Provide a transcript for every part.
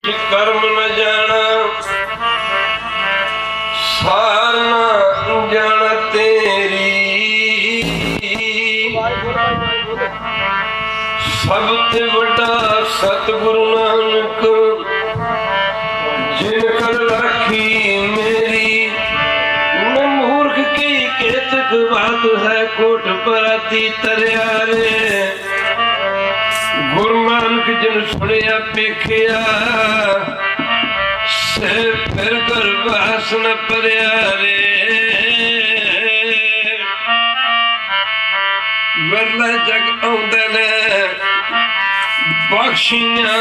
कर्म न जाना सार न जाना तेरी सबसे बड़ा सतगुरु नानक जिन कर राखी मेरी न मूर्ख की केतक बात है कोट पर आती तरियारे गुरु नानक जिन सुनिया पेखिया से फिर कर बास न परियारे वरना जग आउंदे ने बख्शियां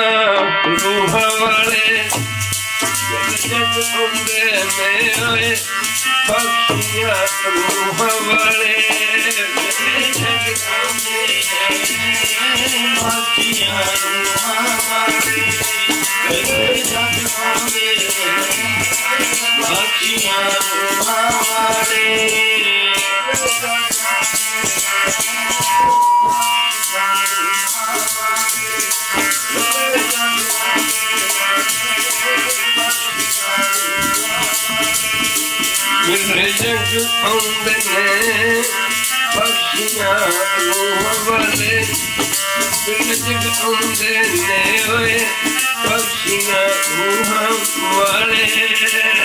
रूह वाले जग आउंदे ने ओए बख्शियां रूह वाले जग आउंदे ने बख्शियां रूह वाले जग आउंदे ने बख्शियां रूह वाले मेरे जग आउंदे ने बख्शियां रूह वाले मेरे जग आउंदे ने ओए बख्शियां रूह वाले मेरे जग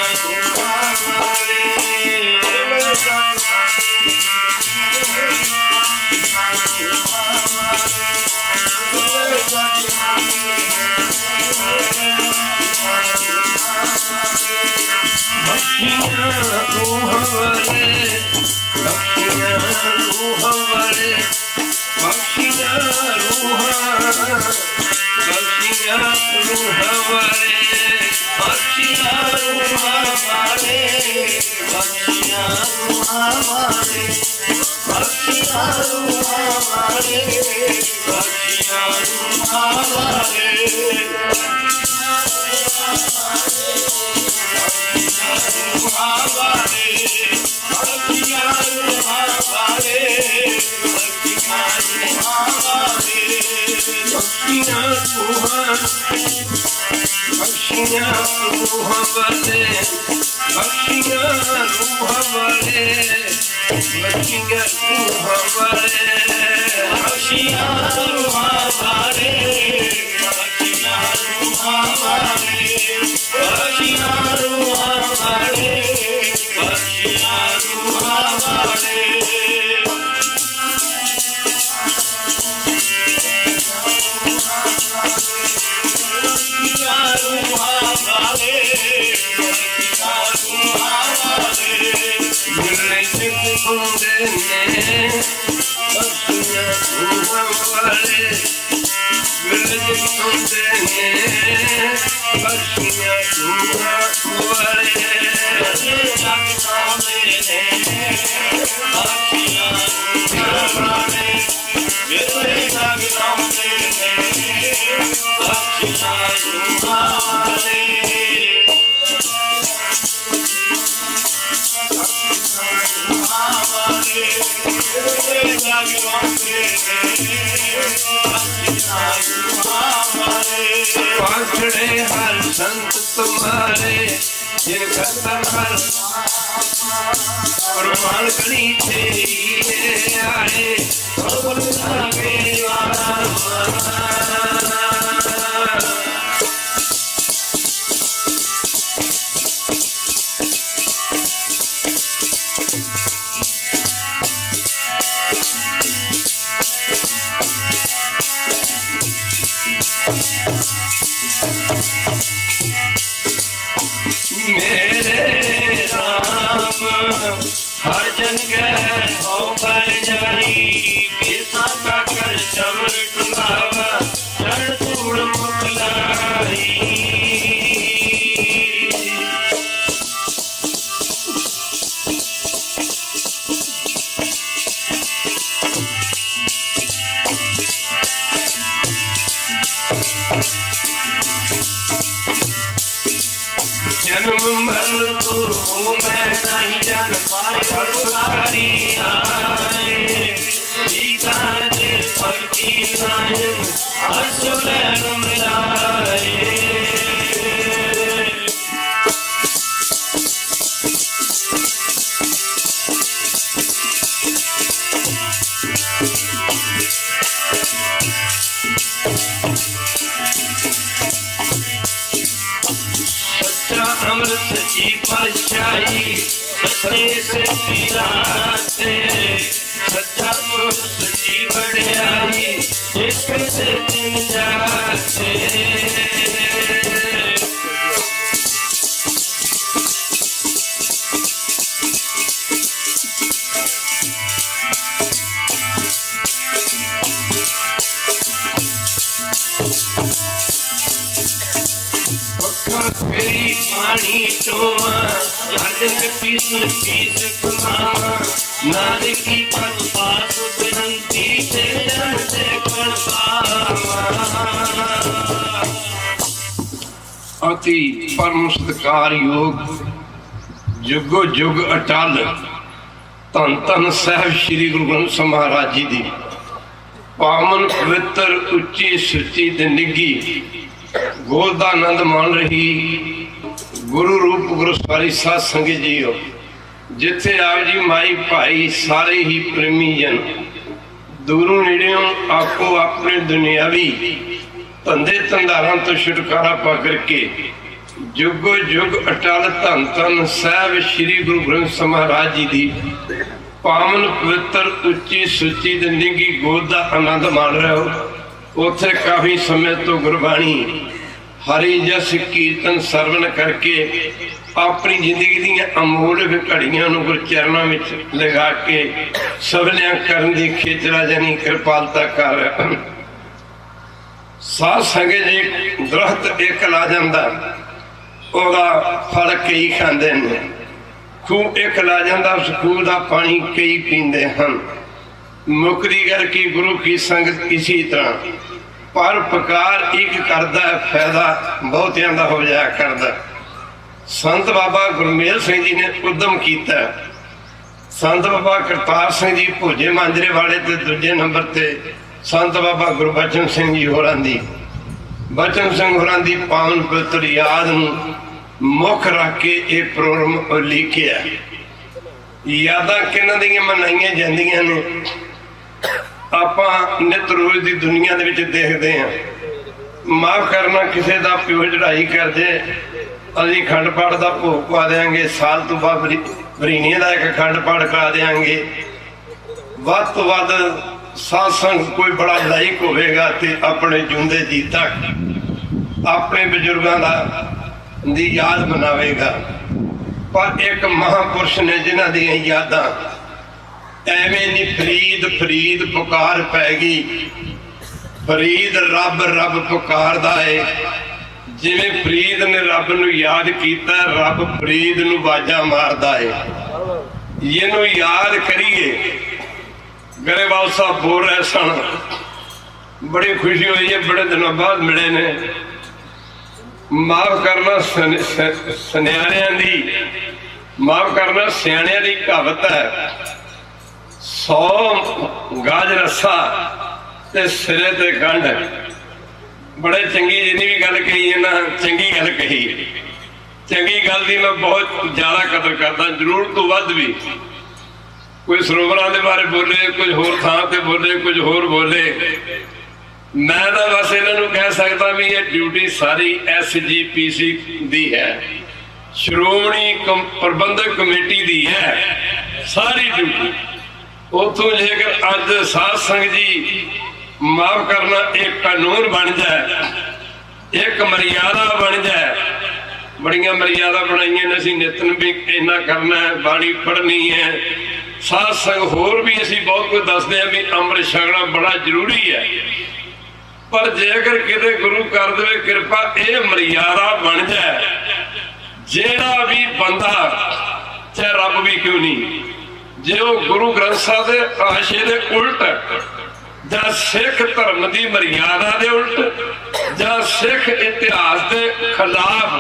आउंदे ने बख्शियां रूह वाले पाछड़े हर संत तुम्हारे जिनका हर प्रमाण करी तेरी आए मेरे राम हर जन गए हो पर जाई बेसा का कर चमर टुलावा चढ़ तूड़ मुखलाई जन्म मर तो मैं जन परोपकारी आए सीता जे पति नायक असुर मिलाए अमृत जी परछाई सच्चे से पीराते सच्चा पुरुष जी बड़ाई इश्क से दिन जाते मेरी पानी टोमा हजक पीस पीस कुमामा नारी की पद पास बिनती तेरा से कण अति परम सत्कार योग जुगो जुग अटल धन धन साहब श्री गुरु ग्रंथ ਸਾਹਿਬ महाराज जी दी पावन पवित्र उच्ची सुची ते निगी गोद का आनंद मान रही गुरु रूप गुरु सारी साध संगत जी हो जिथे आप जी माई भाई सारे ही प्रेमी जन दूरों नेड़ों आपको अपने दुनियावी धंधे धंधारां तो छुटकारा पा करके जुगो जुग अटल धन धन साहब श्री गुरु ग्रंथ ਸਾਹਿਬ महाराज जी दी पावन पवित्र उच्ची सुची ते निगी गोद का आनंद मान रहे हो उथे काफी समय तो गुरबाणी हरि जस कीर्तन सरवण करके अपनी जिंदगी दी अमोल घड़ियां गुरु चरणों में लगा के सवलियां करन दी खेचरा जानी कृपालता कर साध संगत जी दरख्त एक ला जांदा ओदा फल कई खांदे ने खूह एक ला जांदा उस खूह दा पानी कई पींदे हन मुकदी गल की गुरु की संगत इसी तरह परोपकार एक करदा फायदा बहुतियां दा हो जाया करदा संत बाबा गुरमेल सिंह जी ने उद्यम किया संत बाबा करतार सिंह जी भोजे मांजरे वाले ते दूजे नंबर ते संत बाबा गुरबचन सिंह जी होरां दी बचन सिंह होरां दी पावन पवित्र याद नूं मुख रख के ये प्रोग्राम लिखिया यादां किन्हां दियां मनाईयां जांदियां ने आपां नित रोज की दुनिया दे विच देखदे हां माफ करना किसी का प्यो चढ़ाई कर दे असीं खंड पाठ का भोग पा देंगे साल तो बाद वरीने का एक खंड पाठ करा देंगे वध तो वध सत्संग कोई बड़ा लाइक होगा तो अपने जिंदे जी तक अपने बजुर्गों दी याद मनावेगा पर एक महापुरुष ने जिन्हां दी यादां एवें नहीं फरीद फरीद पुकार पैगी फरीद रब रब पुकारदा है जिवें फरीद ने रब नूं याद कीता रब फरीद नूं वाजा मारदा है इहनूं याद करिए गरेवाल साहब बोल रहे सन बड़ी खुशी हुई है बड़े दिनों बाद मिले ने माफ करना सनियाणियां दी माफ करना सियाणियां दी कहावत है 100 गाज रस्सा ते सिरे ते गंढ बड़े चंगी जिन्नी भी गल कही है ना चंगी गल कही चंगी गल दी मैं बहुत ज्यादा कदर करता जरूरत तो वध भी कोई सरोवरां दे बारे बोले कुछ होर थां ते बोले कुछ होर बोले मैं तो बस इन्हों कह सकता भी ये ड्यूटी सारी SGPC दी है श्रोमणी प्रबंधक कमेटी दी है सारी ड्यूटी उतों जेकर अज साध संगत जी माफ करना एक कानून बन जाए एक मर्यादा बन जाए बड़िया मर्यादा बनाई असीं नितन भी इन्ना करना है बाणी पढ़नी है साध संग होर भी असीं बहुत कुछ दसते हैं भी अमृत छकना बड़ा जरूरी है पर जेकर किते गुरु कर दे कृपा ये मर्यादा बन जाए जेड़ा भी बंदा चाहे रब भी क्यों नहीं जे वो गुरु ग्रंथ साहब के आशे दे उल्ट जां सिख धर्म की मर्यादा दे उल्ट जां सिख इतिहास के खिलाफ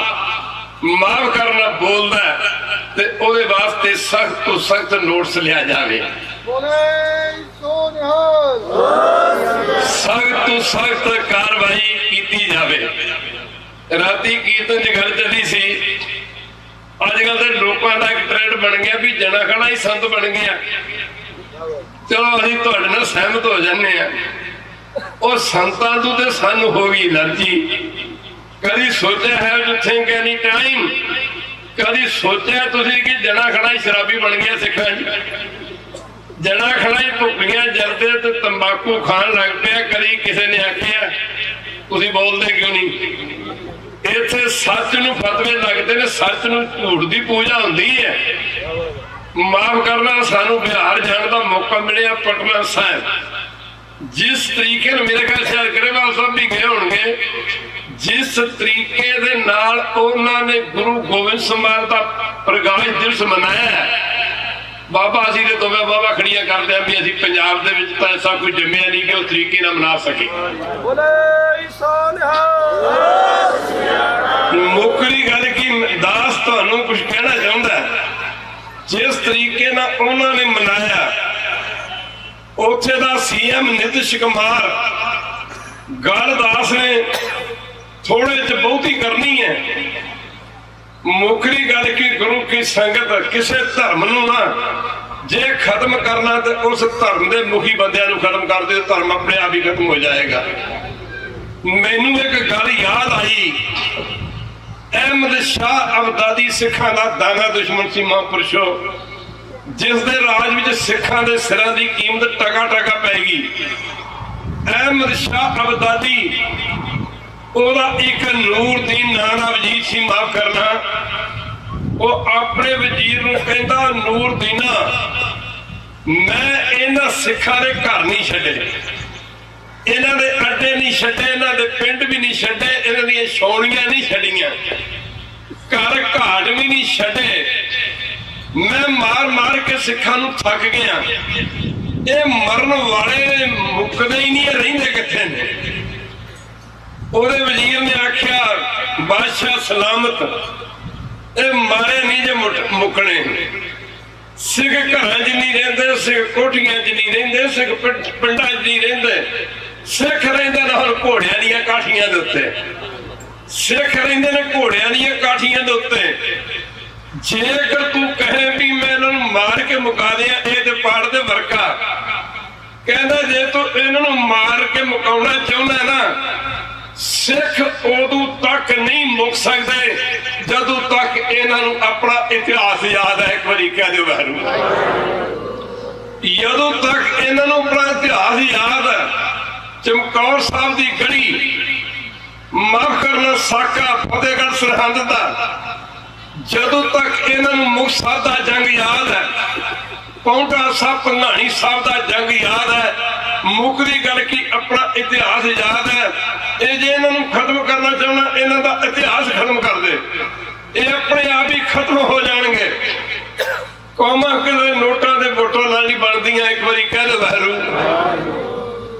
माफ करना बोलता है ਤੇ ਉਹਦੇ ਵਾਸਤੇ ਸਖਤ ਤੋਂ ਸਖਤ ਨੋਟਿਸ ਲਿਆ ਜਾਵੇ। ਸਖਤ ਤੋਂ ਸਖਤ ਕਾਰਵਾਈ ਕੀਤੀ ਜਾਵੇ। ਰਾਤੀ ਕੀਰਤਨ ਚ ਗੱਲ ਚੱਲੀ ਸੀ, ਅੱਜ ਕੱਲ ਦੇ ਲੋਕਾਂ ਦਾ ਇੱਕ ਟ੍ਰੈਂਡ ਬਣ ਗਿਆ ਵੀ ਜਣਾ ਖਣਾ ਹੀ ਸੰਤ ਬਣ ਗਿਆ। ਚਲੋ ਅਸੀਂ ਤੁਹਾਡੇ ਨਾਲ ਸਹਿਮਤ ਹੋ ਜਾਂਦੇ ਆ। ਉਹ ਸੰਤਾਂ ਤੋਂ ਤੇ ਸਾਨੂੰ ਹੋ ਗਈ ਐਲਰਜੀ। ਕਦੀ ਸੋਚਿਆ ਹੈ ਯੂ ਥਿੰਕ ਐਨੀ ਟਾਈਮ, ਕਦੀ ਸੋਚਿਆ ਤੁਸੀਂ ਕਿ ਜਣਾ ਖਣਾ ਹੀ ਸ਼ਰਾਬੀ ਬਣ ਗਿਆ ਸਿੱਖਾਂ ਚ? ਜਣਾ ਖਣਾ ਹੀ ਭੁੱਖੀਆਂ ਜਰਦੇ ਤੇ ਤੰਬਾਕੂ ਖਾਣ ਲੱਗ ਪਿਆ। ਕਦੀ ਕਿਸੇ ਨੇ ਆਖਿਆ ਤੁਸੀਂ ਬੋਲਦੇ ਕਿਉਂ ਨਹੀਂ? ਇੱਥੇ ਸੱਚ ਨੂੰ ਫਤਵੇ ਲੱਗਦੇ ਨੇ, ਸੱਚ ਨੂੰ ਝੂਠ ਦੀ ਪੂਜਾ ਹੁੰਦੀ ਹੈ। ਮਾਫ ਕਰਨਾ, ਸਾਨੂੰ ਬਿਹਾਰ ਜਾਣ ਦਾ ਮੌਕਾ ਮਿਲਿਆ ਪਟਨਾ ਸਾਹਿਬ। ਜਿਸ ਤਰੀਕੇ ਨਾਲ ਮੇਰੇ ਖਿਆਲ ਸ਼ਾਇਦ ਗਰੇਵਾਲ ਸਾਹਿਬ ਵੀ ਗਏ ਹੋਣਗੇ, ਜਿਸ ਤਰੀਕੇ ਦੇ ਨਾਲ ਉਹਨਾਂ ਨੇ ਗੁਰੂ ਗੋਬਿੰਦ ਸਿੰਘ ਦਾ ਪ੍ਰਕਾਸ਼ ਦਿਵਸ ਮਨਾਇਆ, ਬਾਬਾ ਅਸੀਂ ਤੇ ਦੋਵੇਂ ਬਾਬਾ ਖੜੀਆਂ ਕਰਦੇ ਆ ਵੀ ਅਸੀਂ ਪੰਜਾਬ ਦੇ ਵਿੱਚ ਤਾਂ ਐਸਾ ਕੋਈ ਜੰਮਿਆ ਨਹੀਂ ਕਿ ਉਸ ਤਰੀਕੇ ਨਾਲ ਮਨਾ ਸਕੇ। ਮੁੱਕਦੀ ਗੱਲ ਕੀ ਦਾਸ ਤੁਹਾਨੂੰ ਕੁਝ ਕਹਿਣਾ ਚਾਹੁੰਦਾ। ਜਿਸ ਤਰੀਕੇ ਨਾਲ ਉਹਨਾਂ ਨੇ ਮਨਾਇਆ, ਉੱਥੇ ਦਾ ਸੀਐਮ ਨਿਤਿਸ਼ ਕੁਮਾਰ ਗੱਲ ਦਾਸ ਨੇ ਥੋੜੇ ਚ ਬਹੁਤੀ ਕਰਨੀ ਹੈ। ਮੁੱਕਦੀ ਗੱਲ ਕੀ ਗੁਰੂ ਕੀ ਸੰਗਤ ਕਿਸੇ ਧਰਮ ਨੂੰ ਨਾ ਜੇ ਖਤਮ ਕਰਨਾ ਤੇ ਉਸ ਧਰਮ ਦੇ ਮੁਖੀ ਬੰਦਿਆਂ ਨੂੰ ਖਤਮ ਕਰ ਦਿਓ, ਧਰਮ ਆਪਣੇ ਆਪ ਹੀ ਖਤਮ ਹੋ ਜਾਏਗਾ। ਮੈਨੂੰ ਇੱਕ ਗੱਲ ਯਾਦ ਆਈ, ਅਹਿਮਦ ਸ਼ਾਹ ਅਬਦਾਦੀ ਸਿੱਖਾਂ ਦਾ ਦਾਨਾ ਦੁਸ਼ਮਣ ਸੀ ਮਹਾਂਪੁਰਸ਼ੋ, ਜਿਸ ਦੇ ਰਾਜ ਵਿੱਚ ਸਿੱਖਾਂ ਦੇ ਸਿਰਾਂ ਦੀ ਕੀਮਤ ਟਕਾ ਟਕਾ ਪੈ ਗਈ। ਅਹਿਮਦ ਸ਼ਾਹ ਅਬਦਾਦੀ, ਉਹਦਾ ਇੱਕ ਨੂਰਦੀਨ ਨਾਂ ਦਾ ਵਜ਼ੀਰ ਸੀ, ਮਾਫ ਕਰਨਾ, ਉਹ ਆਪਣੇ ਵਜ਼ੀਰ ਨੂੰ ਕਹਿੰਦਾ ਨੂਰਦੀਨਾ, ਮੈਂ ਇਹਨਾਂ ਸਿੱਖਾਂ ਦੇ ਘਰ ਨਹੀਂ ਛੱਡੇ, ਇਹਨਾਂ ਦੇ ਅੱਡੇ ਨਹੀਂ ਛੱਡੇ, ਇਹਨਾਂ ਦੇ ਪਿੰਡ ਵੀ ਨਹੀਂ ਛੱਡੇ, ਇਹਨਾਂ ਦੀਆਂ ਛਾਉਣੀਆਂ ਨਹੀਂ ਛੱਡੀਆਂ, ਘਰ ਘਾਟ ਵੀ ਨਹੀਂ ਛੱਡੇ। ਮੈਂ ਮਾਰ ਮਾਰ ਕੇ ਸਿੱਖਾਂ ਨੂੰ ਥੱਕ ਗਿਆ। ਇਹ ਮਰਨ ਵਾਲੇ ਮੁੱਕਦੇ ਹੀ ਨਹੀਂ, ਰਹਿੰਦੇ ਕਿੱਥੇ ਨੇ? ਉਹਦੇ ਵਜ਼ੀਰ ਨੇ ਆਖਿਆ ਬਾਦਸ਼ਾਹ ਸਲਾਮਤ, ਇਹ ਮਾਰੇ ਨਹੀਂ ਜੇ ਮੁੱਕਣੇ। ਸਿੱਖ ਘਰਾਂ 'ਚ ਨਹੀਂ ਰਹਿੰਦੇ, ਸਿੱਖ ਕੋਠੀਆਂ 'ਚ ਨਹੀਂ ਰਹਿੰਦੇ, ਸਿੱਖ ਪਿੰਡਾਂ 'ਚ ਨਹੀਂ ਰਹਿੰਦੇ। ਸਿੱਖ ਰਹਿੰਦੇ ਨੇ ਹੁਣ ਘੋੜਿਆਂ ਦੀਆਂ ਕਾਠੀਆਂ ਦੇ ਉੱਤੇ, ਸਿੱਖ ਰਹਿੰਦੇ ਨੇ ਘੋੜਿਆਂ ਦੀਆਂ ਕਾਠੀਆਂ ਦੇ ਉੱਤੇ। ਜੇਕਰ ਤੂੰ ਕਹੇ ਵੀ ਮੈਂ ਇਹਨਾਂ ਨੂੰ ਮਾਰ ਕੇ ਮੁਕਾ ਦਿਆਂ, ਇਹ ਤੇ ਪਾੜ ਦੇ ਵਰਕਾ। ਕਹਿੰਦਾ ਜੇ ਤੂੰ ਇਹਨਾਂ ਨੂੰ ਮਾਰ ਕੇ ਮੁਕਾਉਣਾ ਚਾਹੁੰਦਾ ਨਾ, ਸਿੱਖ ਉਦੋਂ ਤੱਕ ਨਹੀਂ ਮੁੱਕ ਸਕਦੇ ਜਦੋਂ ਤੱਕ ਇਹਨਾਂ ਨੂੰ ਆਪਣਾ ਇਤਿਹਾਸ ਯਾਦ ਹੈ। ਇੱਕ ਵਾਰੀ ਕਹਿ ਦਿਓ ਵਾਹਿਗੁਰੂ। ਜਦੋਂ ਤੱਕ ਇਹਨਾਂ ਨੂੰ ਆਪਣਾ ਇਤਿਹਾਸ ਯਾਦ ਹੈ, ਚਮਕੌਰ ਸਾਹਿਬ ਦੀ ਗੜੀ, ਮਾਫ ਕਰਨਾ ਸਾਕਾ ਫਤਿਹਗੜ੍ਹ ਸਰਹੰਦ ਦਾ, ਜਦੋਂ ਤੱਕ ਇਹਨਾਂ ਨੂੰ ਮੁਕਤਸਰ ਦਾ ਜੰਗ ਯਾਦ ਹੈ, ਪੌਂਟਾ ਸਾਹਿਬ ਭੰਗਾਣੀ ਸਾਹਿਬ ਦਾ ਜੰਗ ਯਾਦ ਹੈ, ਮੁੱਕਦੀ ਗੱਲ ਕੀ ਆਪਣਾ ਇਤਿਹਾਸ ਯਾਦ ਹੈ। ਇਹ ਜੇ ਇਹਨਾਂ ਨੂੰ ਖਤਮ ਕਰਨਾ ਚਾਹੁੰਦਾ, ਇਹਨਾਂ ਦਾ ਇਤਿਹਾਸ ਖਤਮ ਕਰ ਦੇ, ਇਹ ਆਪਣੇ ਆਪ ਹੀ ਖਤਮ ਹੋ ਜਾਣਗੇ। ਕੌਮਾਂ ਕਿਤੇ ਨੋਟਾਂ ਦੇ ਵੋਟਾਂ ਨਾਲ ਨਹੀਂ ਬਣਦੀਆਂ। ਇੱਕ ਵਾਰੀ ਕਹਿ ਲਓ ਵਾਹਿਗੁਰੂ।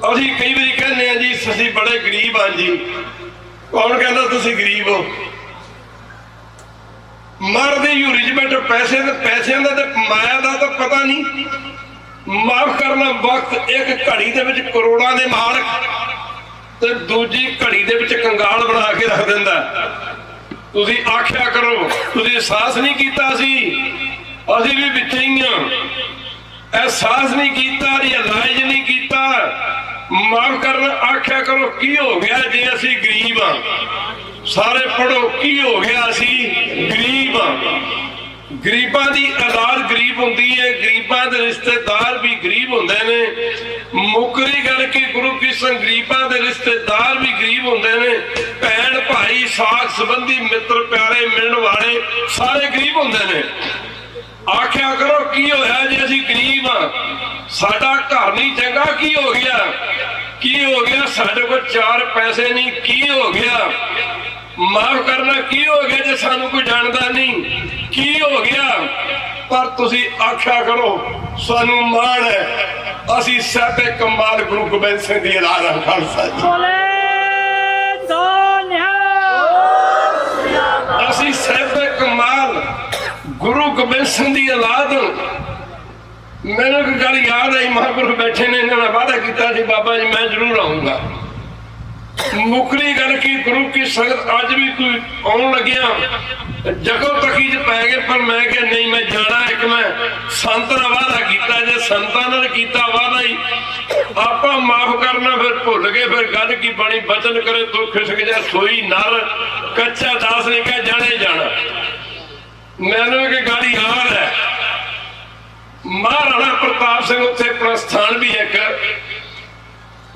ਅਸੀਂ ਕਈ ਵਾਰੀ ਕਹਿੰਦੇ ਆ ਜੀ ਅਸੀਂ ਬੜੇ ਗਰੀਬ ਹਾਂ ਜੀ। ਕੌਣ ਕਹਿੰਦਾ ਤੁਸੀਂ ਗਰੀਬ ਹੋ? ਮਰਦੇ ਯੂਰੀ 'ਚ ਬੈਠੇ, ਪੈਸਿਆਂ ਦਾ ਤੇ ਮਾਇਆ ਦਾ ਤਾਂ ਪਤਾ ਨਹੀਂ। ਮਾਫ ਕਰਨਾ, ਵਕਤ ਇੱਕ ਘੜੀ ਦੇ ਵਿੱਚ ਕਰੋੜਾਂ ਦੇ ਮਾਲਕ ਤੇ ਦੂਜੀ ਘੜੀ ਦੇ ਵਿੱਚ ਕੰਗਾਲ ਬਣਾ ਕੇ ਰੱਖ ਦਿੰਦਾ। ਤੁਸੀਂ ਆਖਿਆ ਕਰੋ ਤੁਸੀਂ ਅਹਿਸਾਸ ਨਹੀਂ ਕੀਤਾ, ਅਸੀਂ ਵੀ ਵਿੱਚ ਹੀ ਹਾਂ। ਅਹਿਸਾਸ ਨਹੀਂ ਕੀਤਾ, ਰਿਅਲਾਈਜ਼ ਨਹੀਂ ਕੀਤਾ। ਮਾਫ ਕਰਨਾ, ਆਖਿਆ ਕਰੋ ਕੀ ਹੋ ਗਿਆ ਜੇ ਅਸੀਂ ਗਰੀਬ ਹਾਂ? ਸਾਰੇ ਪੜੋ ਕੀ ਹੋ ਗਿਆ, ਅਸੀਂ ਗਰੀਬ ਹਾਂ। ਗਰੀਬਾਂ ਦੀ ਔਲਾਦ ਗਰੀਬ ਹੁੰਦੀ ਹੈ, ਗਰੀਬਾਂ ਦੇ ਰਿਸ਼ਤੇਦਾਰ ਵੀ ਗਰੀਬ ਹੁੰਦੇ ਨੇ। ਮੁੱਕਰੀ ਗੱਲ ਕਿ ਗੁਰੂ ਕ੍ਰਿਸ਼ਨ ਗਰੀਬਾਂ ਦੇ ਰਿਸ਼ਤੇਦਾਰ ਵੀ ਗਰੀਬ ਹੁੰਦੇ ਨੇ। ਭੈਣ ਭਾਈ ਸਾਥ ਸੰਬੰਧੀ ਮਿੱਤਰ ਪਿਆਰੇ ਮਿਲਣ ਵਾਲੇ ਸਾਰੇ ਗਰੀਬ ਹੁੰਦੇ ਨੇ। ਆਖਿਆ ਕਰੋ ਕੀ ਹੋਇਆ ਜੇ ਅਸੀਂ ਗਰੀਬ ਹਾਂ? ਸਾਡਾ ਘਰ ਨਹੀਂ ਚੰਗਾ, ਕੀ ਹੋ ਗਿਆ? ਕੀ ਹੋ ਗਿਆ? ਸਾਡੇ ਕੋਲ 4 ਪੈਸੇ ਨਹੀਂ, ਕੀ ਹੋ ਗਿਆ? ਮਾਫ ਕਰਨਾ, ਕੀ ਹੋ ਗਿਆ ਜੇ ਸਾਨੂੰ ਕੋਈ ਜਾਣਦਾ ਨਹੀਂ? ਕੀ ਹੋ ਗਿਆ? ਪਰ ਤੁਸੀਂ ਆਖਿਆ ਕਰੋ ਸਾਨੂੰ ਮਾਣ ਹੈ, ਅਸੀਂ ਸਾਹਿਬੇ ਕਮਾਲ ਗੁਰੂ ਗੋਬਿੰਦ ਸਿੰਘ ਦੀ ਔਲਾਦ ਖਾਲਸਾ ਜੀ। ਅਸੀਂ ਸਾਹਿਬੇ ਕਮਾਲ गुरु गोबिंद सिंह की औलाद मैंने एक गल याद आई, महापुरुष बैठे ने, इन्होंने वादा किया कि बाबा जी मैं जरूर आऊंगा। मुकरी गल की गुरु की संगत अज भी कोई आउन लग्या जगो तकी च पै गए, पर मैं क्या नहीं मैं जाना। एक मैं संत का वादा किया, जे संतां नाल कीता वादा ही आपा माफ करना, फिर भुल गए, फिर गल की बनी बचन करे तो खिसक जा सोई नर, कच्चा दास नहीं कह जाने जाना। मैंने एक गल याद है, महाराणा प्रताप सिंह उत्थे प्रस्थान भी एक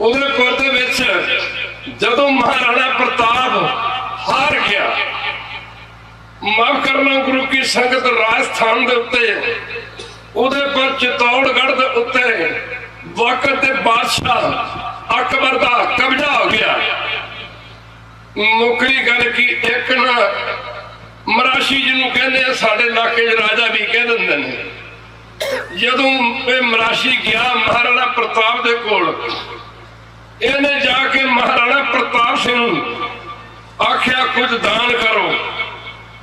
उदयपुर दे विच जदों महाराणा प्रताप हार गया, माफ करना गुरु की संगत राजस्थान के उत्ते उदयपुर चित्तौड़गढ़ के उत्ते वक्त के बादशाह अकबर का कब्जा हो गया। मुकरी गल की एक ना मराशी जिन्हों कहते साडे इलाके राजा भी कह देंगे ने, जदों मराशी गया महाराणा प्रताप दे कोल, इन्हें जाके महाराणा प्रताप सिंह आख्या कुछ दान करो,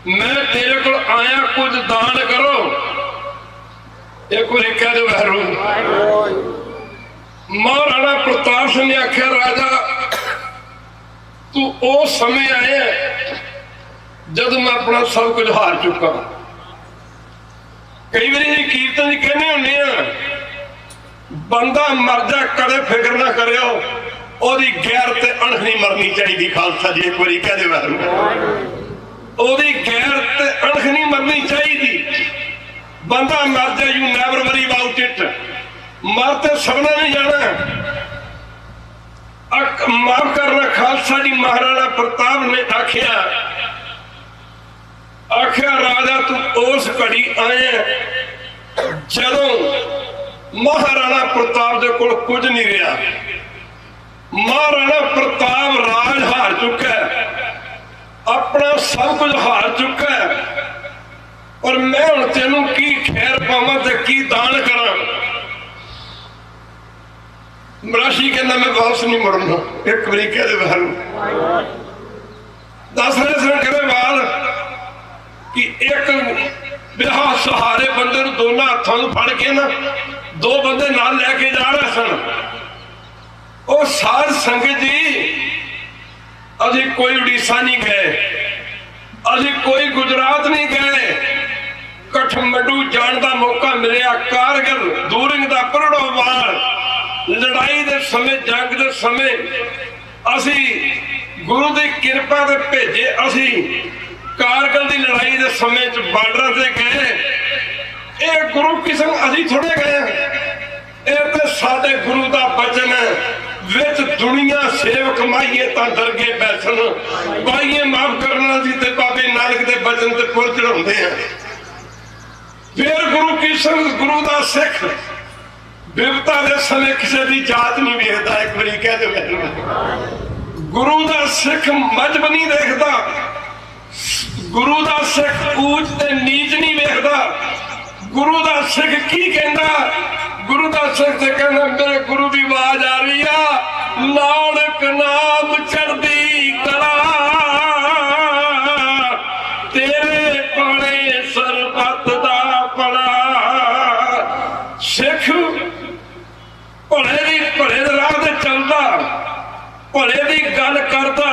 मैं तेरे को आया कुछ दान करो। एक बार कह दो वहरू। महाराणा प्रताप सिंह ने आख्या राजा तू ओ समय आया जब मैं अपना सब कुछ हार चुका। कई बार कीर्तन कहने होने बंदा मर जा कदे फिक्र ना करो, ओदी गैर ते अणख नहीं मरनी चाहिए। खालसा जी एक बार कह दे वहरू, ओदी गैर ते अणख नहीं मरनी चाहिए। बंदा मर जा, you never worry about it, मर ते सबने नहीं जाना। माफ करना खालसा जी, महाराणा प्रताप ने आख्या राजा तू उस घड़ी आए जदों महाराणा प्रताप दे कोल कुछ नहीं रहा। महाराणा प्रताप राज हार चुका है, अपना सब कुछ हार चुका है, और मैं हुण तेनू की खैर पावां ते की दान करा। मराशी कहना मैं वापस नहीं मुड़ना। एक बारी कह दे बाहर दस रहे करे वाल कि एक ब्याह सहारे बंदे दोनों हाथों फड़ के ना दो बंदे नाल लैके जा रहे सन। ओ साध संगत जी अभी कोई उड़ीसा नहीं गए, अभी कोई गुजरात नहीं गए, कठमंडू जाने का मौका मिलिया। कारगिल दूरिंग का परड़ो वार लड़ाई के समय जंग के समय असी गुरु की कृपा से भेजे, असी कारगिल की लड़ाई के समय बार्डर से गए। ये गुरु की संग असी थोड़े गए, ये तो साडे गुरु का बचन है। विच दुनिया सेवक माइए ता दरगे बैठन, बाइए माफ करना सी ते बाबे नानक दे बचन ते फुल चढ़ाउंदे हैं। फिर गुरु की संग गुरु का सिख विपता के समय किसी की जात नहीं वेखता। एक बारी कह दो गुरु का सिख मजहब नहीं देखता, गुरु का सिख ऊंच ते नीच नहीं वेखता। गुरु का सिख की कहता, गुरु का सिख ते कहना मेरे गुरु की आवाज आ रही है, नानक नाम चढ़दी कला तेरे पाने सरबत दा पड़ा। सिख भले राह ते चलदा, भले की गल करदा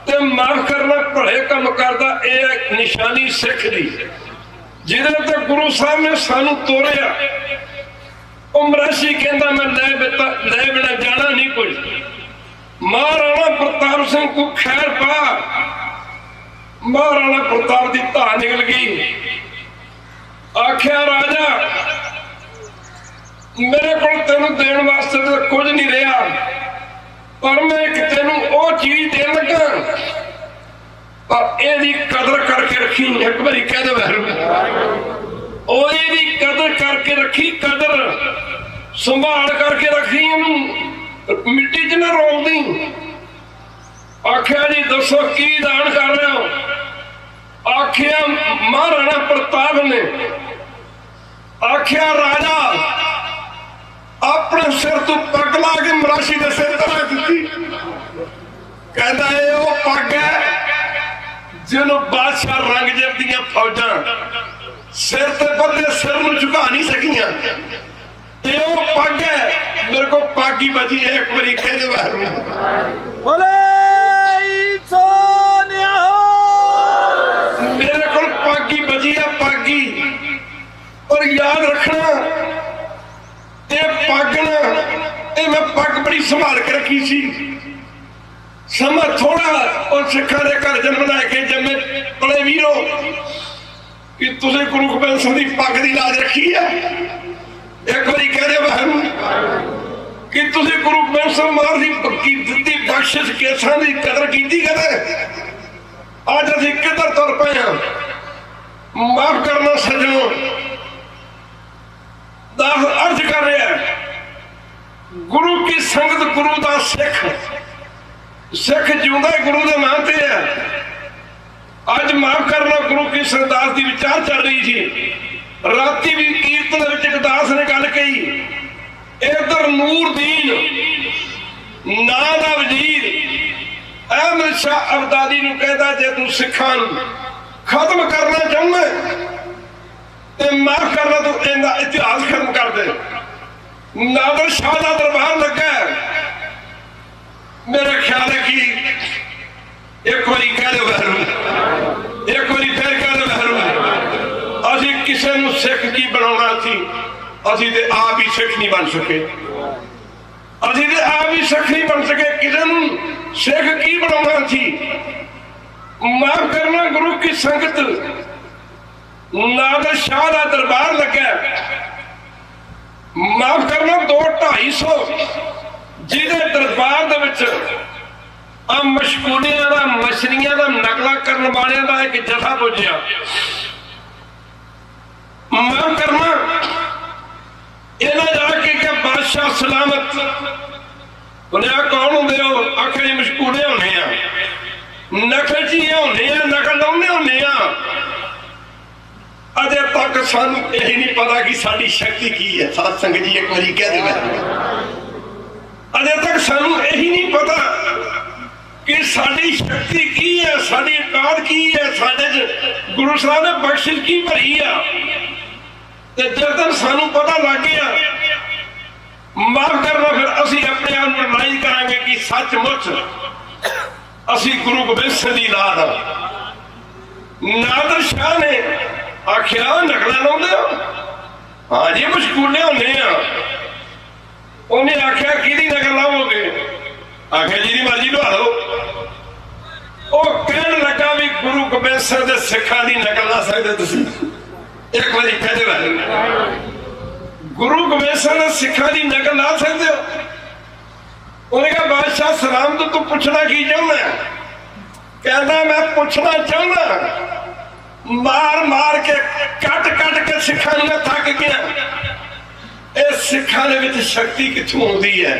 ते माफ करना भले काम करदा। ये निशानी सिख दी जिहदे ते गुरु साहब ने सानू तोरिया। मराशी कहता मैं ले बिना जाना नहीं कुछ। महाराणा प्रताप सिंह को खैर पा, महाराणा प्रताप की धा निकल गई। आख्या राजा मेरे को तेन देने वास्ते तो कुछ नहीं रहा, पर मैं एक तेन वो चीज दे लगा, पर यदी कदर करके रखी। एक बारी कह दे ओदी कदर करके रखी, कदर संभाल करके रखी, मिट्टी च ना रोल दी। आख्या जी दसो की दान कर रहे हो? आख्या महाराणा प्रताप ने आख्या राजा अपने सिर तो पग ला के मराशी के सिर पर रख दी। कहता है वो पग है जिन्हों बादशाह रंगजेब दियां फौजां सिर ते बदले सिर नूं झुका नहीं सकियां। ते वो पग है मेरे को पग ही बची है। एक बारी कह दे मेरे को पग ही बची है, पग ही। और याद रखना ये पग ना, ये मैं पग बड़ी संभाल के रखी सी। समा थोड़ा और सिखा दे घर जन्म लैके जमे बड़े वीरो कि तुझे गुरु गोबिंद सिंह की पग की लाज रखी है। एक बारी कह दे बहन कि तुझे गुरु गोबिंद सिंह महाराज की दी बख्शिश केसां की कदर की कदे। अज असीं किधर तुर पे हैं। माफ करना सज्जनों, अर्ज कर रहा है गुरु की संगत, गुरु का सिख, सिख जिंदा गुरु के नाम से है। अज माफ करना गुरु की सरदास की विचार चल रही थी। राती भी कीर्तन एक दास ने गल कही, इधर नूरदीन ना दा वजीर अहमद शाह अब्दाली नूं कहता जे तू सिखां खत्म करना चाहुंदा ते माफ करना तू इहदा इतिहास खत्म कर दे। नादर शाह का दरबार लगा। मेरा ख्याल है कि एक बारी कह दो बहरू, एक बारी फिर कह दो बहरू, असी किसी नूं सिख की बनाना सी, असी ते आप ही सिख नहीं बन सके। असी ते आप ही सिख नहीं बन सके, किसी नूं सिख की बनाना सी। माफ करना गुरु की संगत, नादर शाह का दरबार लगा। माफ करना 200-250 जिहदे दरबार दे विच मशकूलियां दा, मछलियां दा नकला करने वाले का एक जथा पुजया। माफ करना इन्हें जाके क्या बादशाह सलामत उन्हें कौन होंगे हो? आखिर मशकूले होने नकल जी होने, नकल लाने होने। अजे तक सानू यही नहीं पता कि साड़ी शक्ति की है। साध संगत जी एक बारी कह दे, अजे तक सानू यही नहीं पता कि साड़ी शक्ति की है, साड़ी औकात की है, साडे गुरु साहब ने बख्शिश की भरी है। जिस दिन सानू पता लग गया, माफ करना फिर असी अपने आप रिलाइज करांगे कि सचमुच असी गुरु गोबिंद सिंह दी लाद। नादर शाह ने आखिया नकला लाउंदे हो? हाँ जी मशकूले होने। उन्हें आखिया किहदी नकल लाओगे? आखिया जी मर्जी लवा लो। कहन लगा भी गुरु गोबिंद सिंह दे सिखां दी नकल ला सकदे तुसीं? एक बारी कह दे गुरु गोबिंद सिंह दे सिखां दी नकल ला सकदे हो? उन्हें कहा बादशाह सलाम तो तू पूछना की चाहुंदा? कहना मैं पूछना चाहुंदा मार मार के कट कट के सिखा नहीं थक गया। इस सिखा दे विच शक्ति कित्थों आउंदी है?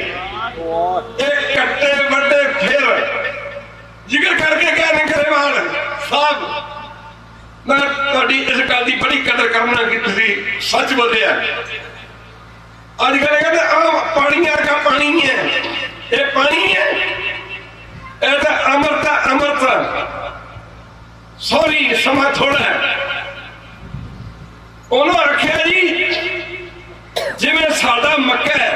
एक कट्टे वड्डे फिर जिक्र करके कहने गरेवाल साहब, मैं तुहाडी इस गल दी बड़ी कदर करना कि तुसीं सच बोले। अजकल कहते पानी वर्गा पानी है, ये पानी है, ये तो अमृत अमृत। सॉरी समा थोड़ा है। उन्होंने आख्या जी जिवें साडा मक्का है,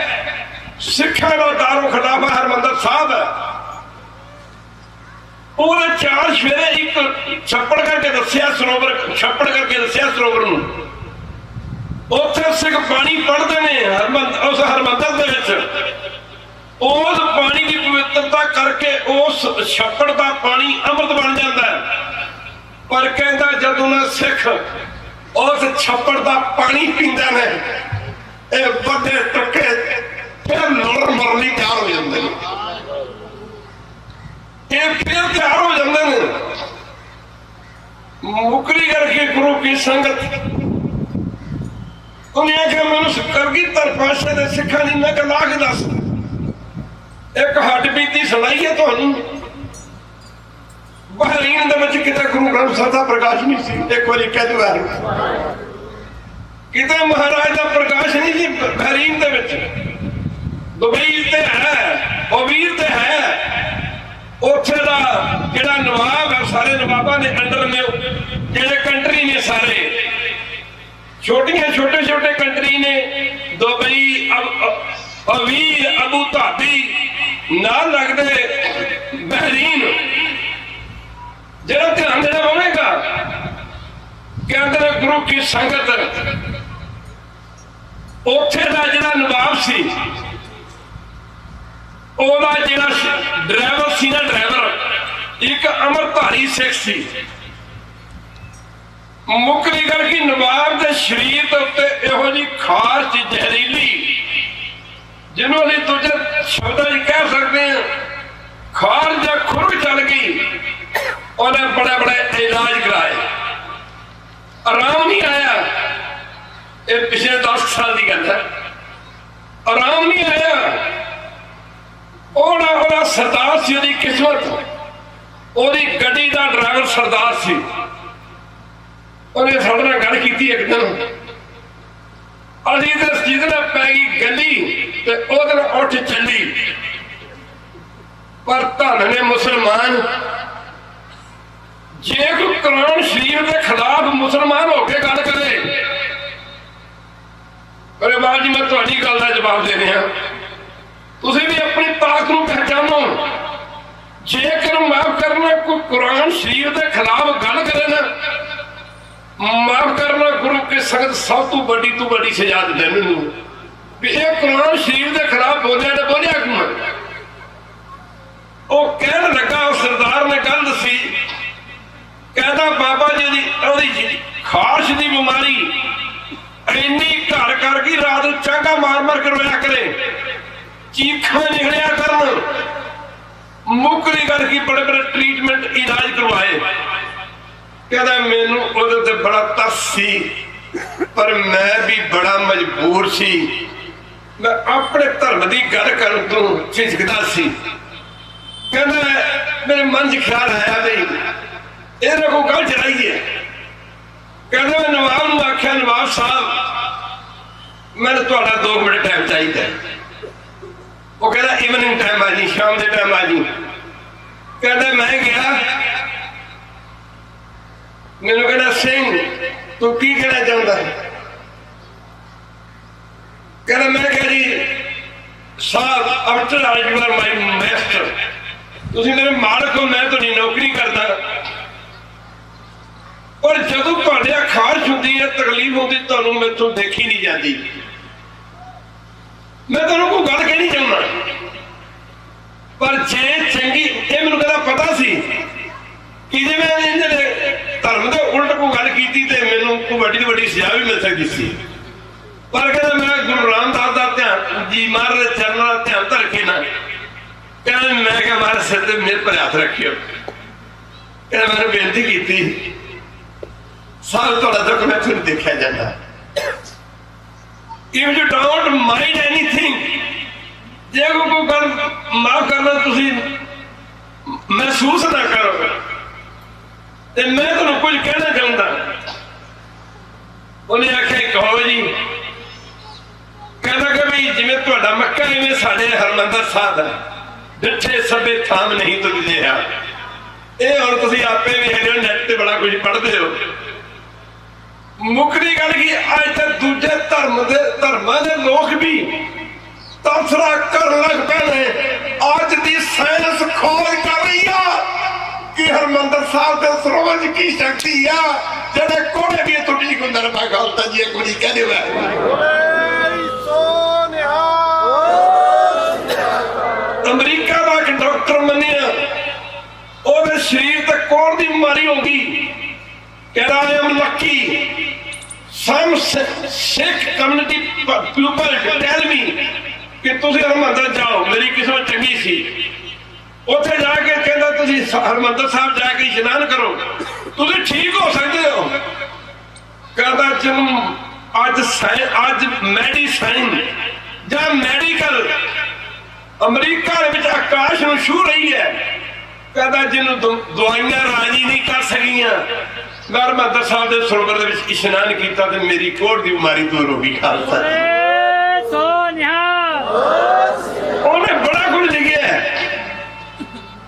सिखां दा दारो खिलाफा हरमंदर साहब है, पूरे 4 सवेरे एक छप्पड़ करके दसिया सरोवर, छप्पड़ करके दसिया सरोवर नूं। उत्थे सिख पानी पढ़ते हैं उस हरमंदर दे विच। उस पानी की पवित्रता करके उस छप्पड़ का पानी अमृत बन जाता है। पर कहता जब उन्हें सिख उस छप्पड़ का पानी पींदे ने, बड़े टुके फिर लड़ मरनी तैयार हो जाते हैं, फिर तैयार हो जाते हैं। मुकरी करके गुरु की संगत उन्हें आखिया मैनू करगी तरपाशे के सिखा की मैं ला के दस। एक हड्ड बीती सुनाई है तुहानू। बहरीन किते गुरु ग्रंथ साहिब का प्रकाश नहीं सी। एक बार कह दो किते महाराज का प्रकाश नहीं सी बहरीन दुबई ते है, ओवीर ते है। उत्थे दा जिहड़ा नवाब है, सारे नवाबा ने अंडर ने जिहड़े कंट्री ने सारे छोटे छोटे कंट्री ने दुबई अवीर अबू धाबी ना लगते बहरीन जरा ध्यान देना पवेगा कि अंदर गुरु की संगत उत्थे दा जिहड़ा नवाब सी ओहदा जिहड़ा ड्राइवर सी ना ड्राइवर एक अमरधारी सिख सी मुकरी गल की नवाब के शरीर के उत्ते इहो जी खारच जहरीली जिन्हों असीं दूजे शब्दां च कह सकते हैं खारच या खुर चल गई उन्हें बड़े बड़े इलाज कराए आराम नहीं आया ये पिछले 10 साल की गल है आराम नहीं आया ओहदा सरदार सी ओहदी किस्मत ओहदी गड्डी का ड्राइवर सरदार सी उन्हें साढ़े नाल गल की एक दिन असीं ते जिहदे नाल पै गई गली ते ओहदे नाल उठ चली पर धन ने मुसलमान जे कोई कुरान शरीफ के खिलाफ मुसलमान होकर गल करे अरे बाबा जी मैं तुहाडी गल का जवाब दे रहा तुसीं भी अपनी ताकत नूं पहचानो जेकर माफ करना कोई कुरान शरीफ के खिलाफ गल करे ना माफ करना गुरु की संगत सब तू बड़ी सजा दे मैनू भी ये कुरान शरीफ के खिलाफ बोलिया ने बोलिया क्यों वो कह लगा उस सरदार ने गल दसी कहता बाबा जी खारश की बीमारी इन्नी घर कर गई रात चांगा मार मार कर रोया करे चीखा निकलिया कर मुकरी गल की बड़े बड़े ट्रीटमेंट इलाज करवाए कहता मैनू उहदे ते बड़ा तरस सी पर मैं भी बड़ा मजबूर सी मैं अपने धर्म की गल करन तो झिझकदा सी कहता मेरे मन च ख्याल आया भी इहदे कोल गल चलाइए कहता मैं नवाब नूं आख्या नवाब साहब मैंने तुहाडा 2 मिनट टाइम चाहिए वो कहता इवनिंग टाइम आ जी शाम के टाइम आ जी कहता मैं गया मैनू कहना सिंह तू की कहना चाहता है कहना मैं कह जी साहब after all you are my master तुसीं मेरे मालक हो मैं तुहाडी नौकरी करदा और जदों तुहाडे खारश हुंदी है तकलीफ होंदी तुहानूं मैथों देखी नहीं जाती मैं तुहानूं कोई गल कहनी चाहुंदा पर जे चंगी ये मैनूं कहदा पता सी कि जे मैं इन्हां धर्म के उल्ट कोई गल की तो मैनूं कोई वड्डी तो वड्डी सजा भी मिल सकती सी पर कहता मैं गुरु रामदास का ध्यान जी महाराज के चरणों का ध्यान धर के ना कहना मैं क्या महाराज सिर ते मेरे पर हाथ रखियो कहना मैंने बेनती की साल थोड़ा दुख मैं तुम देखा जाता if you don't mind anything जे कोई गल माफ करना तुसी महसूस ना करो ते मैं तुहानूं कुछ कहना चाहता उन्हें आख्या कहो जी कहता कि भाई जिवें तुहाडा मक्का इवें साडे हरमंदर साहब है डिठे सभे थाम नहीं तुझे ये हुण तुसीं आपे भी है नैट ते बड़ा कुछ पढ़ते हो मुकदी गल की अज तक दूजे धर्मां दे लोग भी तबसरा कर लग पे अज दी साइंस खोज कर रही है कि हरमंदर साहब के सरोवर की शक्ति है जेडे कोड़े भी तो ठीक होंगे मैं गलता जी एक बारी कह दिया अमरीका का एक डॉक्टर मनिया ओदे शरीर ते कोड़ दी बीमारी होगी कहता I am lucky some Sikh community people tell me कि तुसीं हरमंदर जाओ मेरी किस्मत चंगी सी उत्थे जाके कहता तुसीं हरमंदर साहब जाके इशनान करो तुसीं ठीक हो सकते हो कहता जिन्हों अज मेडिसिन या मेडिकल अमरीका आकाश में छू रही है कहता जिन्हों दवाइयां राजी नहीं कर सकियां मैं हरमंदर साहब के सरोवर इशनान किया तो मेरी कोढ़ की बीमारी दूर होगी खालसा उन्हें बड़ा कुछ लिखा है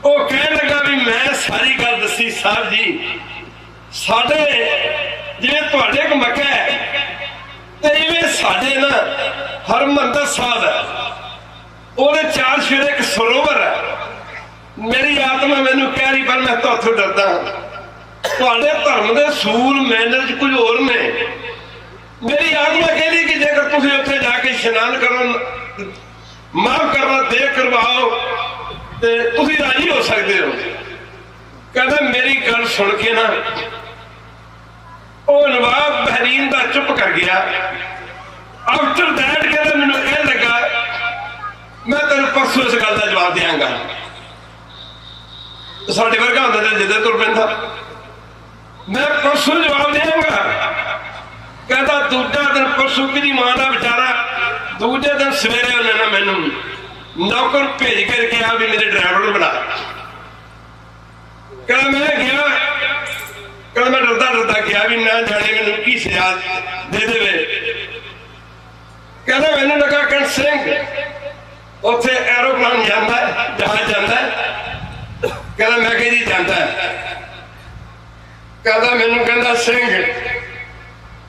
वो कह लगा भी मैं सारी गल दसी साहब जी साढ़े जिवें तुहाडे को मक्का है ते इवें साडे ना हरमंदर साहब है, ਉਹਦੇ चार शेर एक सरोवर है। मेरी आत्मा मैनू कह रही पर मैं तो उथों डरदा। तुहाडे धर्म दे सूल मैनर च कुछ होर ने। मेरी आत्मा कह रही कि जेकर तुसीं उत्थे जाके इशनान करो, माफ करना दे करवाओ ते तुसीं राजी हो सकते हो। कहता मेरी गल सुन के ना ਉਹ नवाब बहरीन का चुप कर गया। आफ्टर दैट कहता मैनू यह लगा मैं तेन परसों इस गल का जवाब देंगा। साडे वर्गा होंदा ते जिद्दे तुर पैंदा, मैं परसों जवाब देंगा। कहता दूजा दिन परसों की मां का बेचारा दूजे दिन सवेरे उन्हें ना मैनू नौकर भेज कर गया भी मेरे ड्राइवर को बुला। कहता मैं गया, कहता मैं डरदा डरदा गया भी ना जाने मैनू की सजा दे देवे। कहता मैनू लगा कण सिंह उत्थे एरोप्लेन जाता है, जहाज जाता है। कहता मैं कह जी जाता है। कहता मैनू कहता सिंह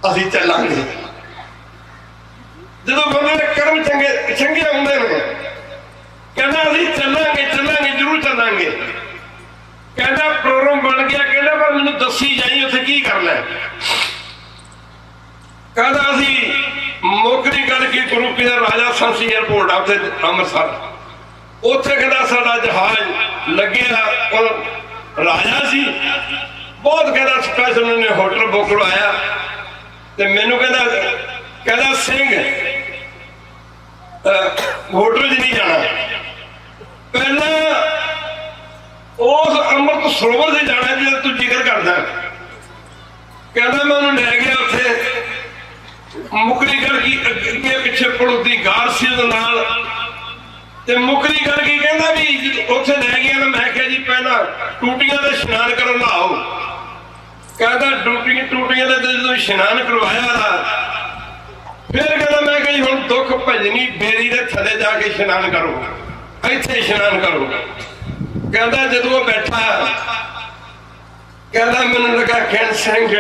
असीं चलांगे। जो बंदे दे कर्म चंगे चंगे आउंदे ने कहता असीं चलांगे चलांगे जरूर चलांगे। कहता प्रोग्राम बन गया, कहता पर मैनू दसी जाई उत्थे की करना है। कहता असीं मुकरी गल की गुरु की राजा सांसी एयरपोर्ट आ उत्थे अमृतसर, उत्थे कहता साडा जहाज लग्या और राजा सी बहुत कहता स्पैशल उन्होंने होटल बुक करवाया। ते मैनू कहता सिंह होटल च नहीं जाना, पहला उस अमृत सरोवर से जाना जो तू जिक्र करदा। कहता मैं उन्होंने लै गया उत्थे मुकरीगढ़ की अगे पिछे पड़ोती गार सी नाल ते मुकरीगढ़ की कहता भी उत्थे लै गया ना। मैं कहा जी पहला टूटियां दे इशनान करो नहाओ। कहता टूटियां दे जो इशनान करवाया फिर कहता मैं कही हुण दुख भजनी बेरी दे थले जाके इशनान करो, इत्थे इशनान करो। कहता जदों बैठा कहता मैनू लगा कहण सिंह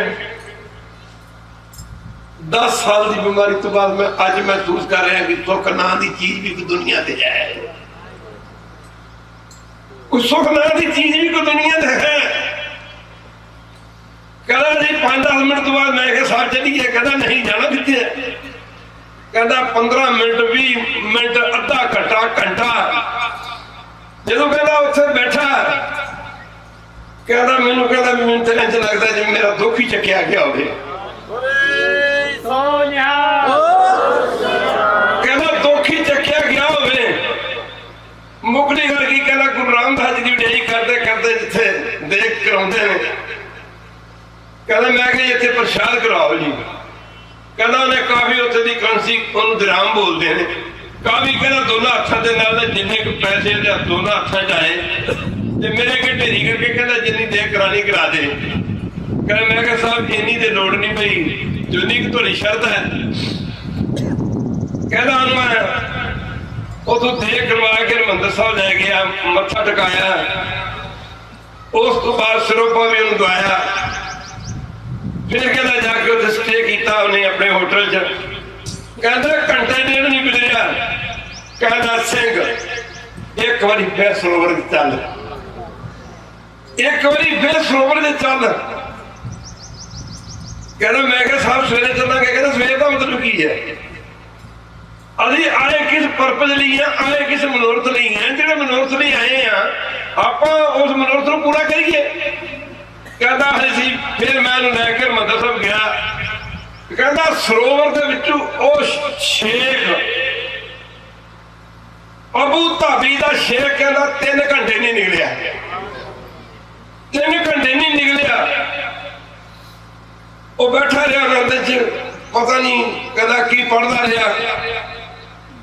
10 साल की बीमारी तो बाद मैं अज महसूस कर रहा कि सुख नाम की चीज भी कोई दुनिया से है, कोई सुख नाम की चीज भी कोई दुनिया से है। कहता जी 5-10 मिनट तो बाद मैं साहब चलिए। कहता नहीं जाना कितने। कहता 15 मिनट 20 मिनट अद्धा घंटा जो कहता उत्थे बैठा कहता मैनू कहता मैनू तो इंज लगता जिवें मेरा दुख ही चकिया गया होवे। कहता दुख ही चकिया गया होवे। मुकड़ी करके कहता गुरु रामदास जी की उड़ाई करते करते जिथे देख कराउंदे ने कहता मैं कि इत्थे प्रसाद कराओ जी। कहता उन्हें काफी उत्थे दी करंसी उन्होंने दिराम बोलते हैं। काफी कहता दोनों हथों के नाल जिन्ने पैसे दोनों हथों च आए ते मेरे अगे ढेरी करके कहता जिन्नी देर करानी करा दे। कहता मैं कहा साहब इन्नी तो लोड़ नहीं पई, जिन्नी की थोड़ी शर्त है। कहता मैं उतों देर करवा के हरमंदर साहब लै गया, मत्था टकाया, उस तो बाद सिरोपा भी उन्होंने दवाया। फिर कहता जाके उत्थे स्टे किया उन्हें अपने होटल च। कहता घंटा डेढ़ नहीं गुजरिया। कहता सिंह एक बारी फिर सरोवर चल, एक बारी फिर सरोवर से चल। कहता मैं क्या साहब सवेरे चलांगे। कहता सवेरे का मतलब की है अभी आए किस परपज लिए आए किस मनोरथ लिए हैं। जो मनोरथ लिए आए हैं आप उस मनोरथ को पूरा करिए। कहता फिर मैं लैके हरमंदर साहब गया। कहता सरोवर के विचों शेख अबू धाबी का शेख कहता 3 घंटे नहीं निकलिया, 3 घंटे नहीं निकलिया। वो बैठा रहा रंद च पता नहीं कहता की पढ़ता रहा।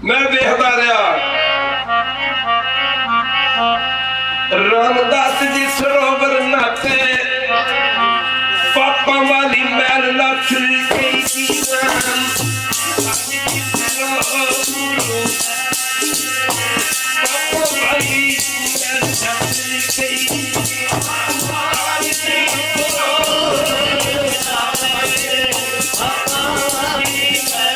मैं देखता रहा रामदास जी सरोवर नाते पापा वाली मैल लथ गई पापा वाली मैल लथ गई।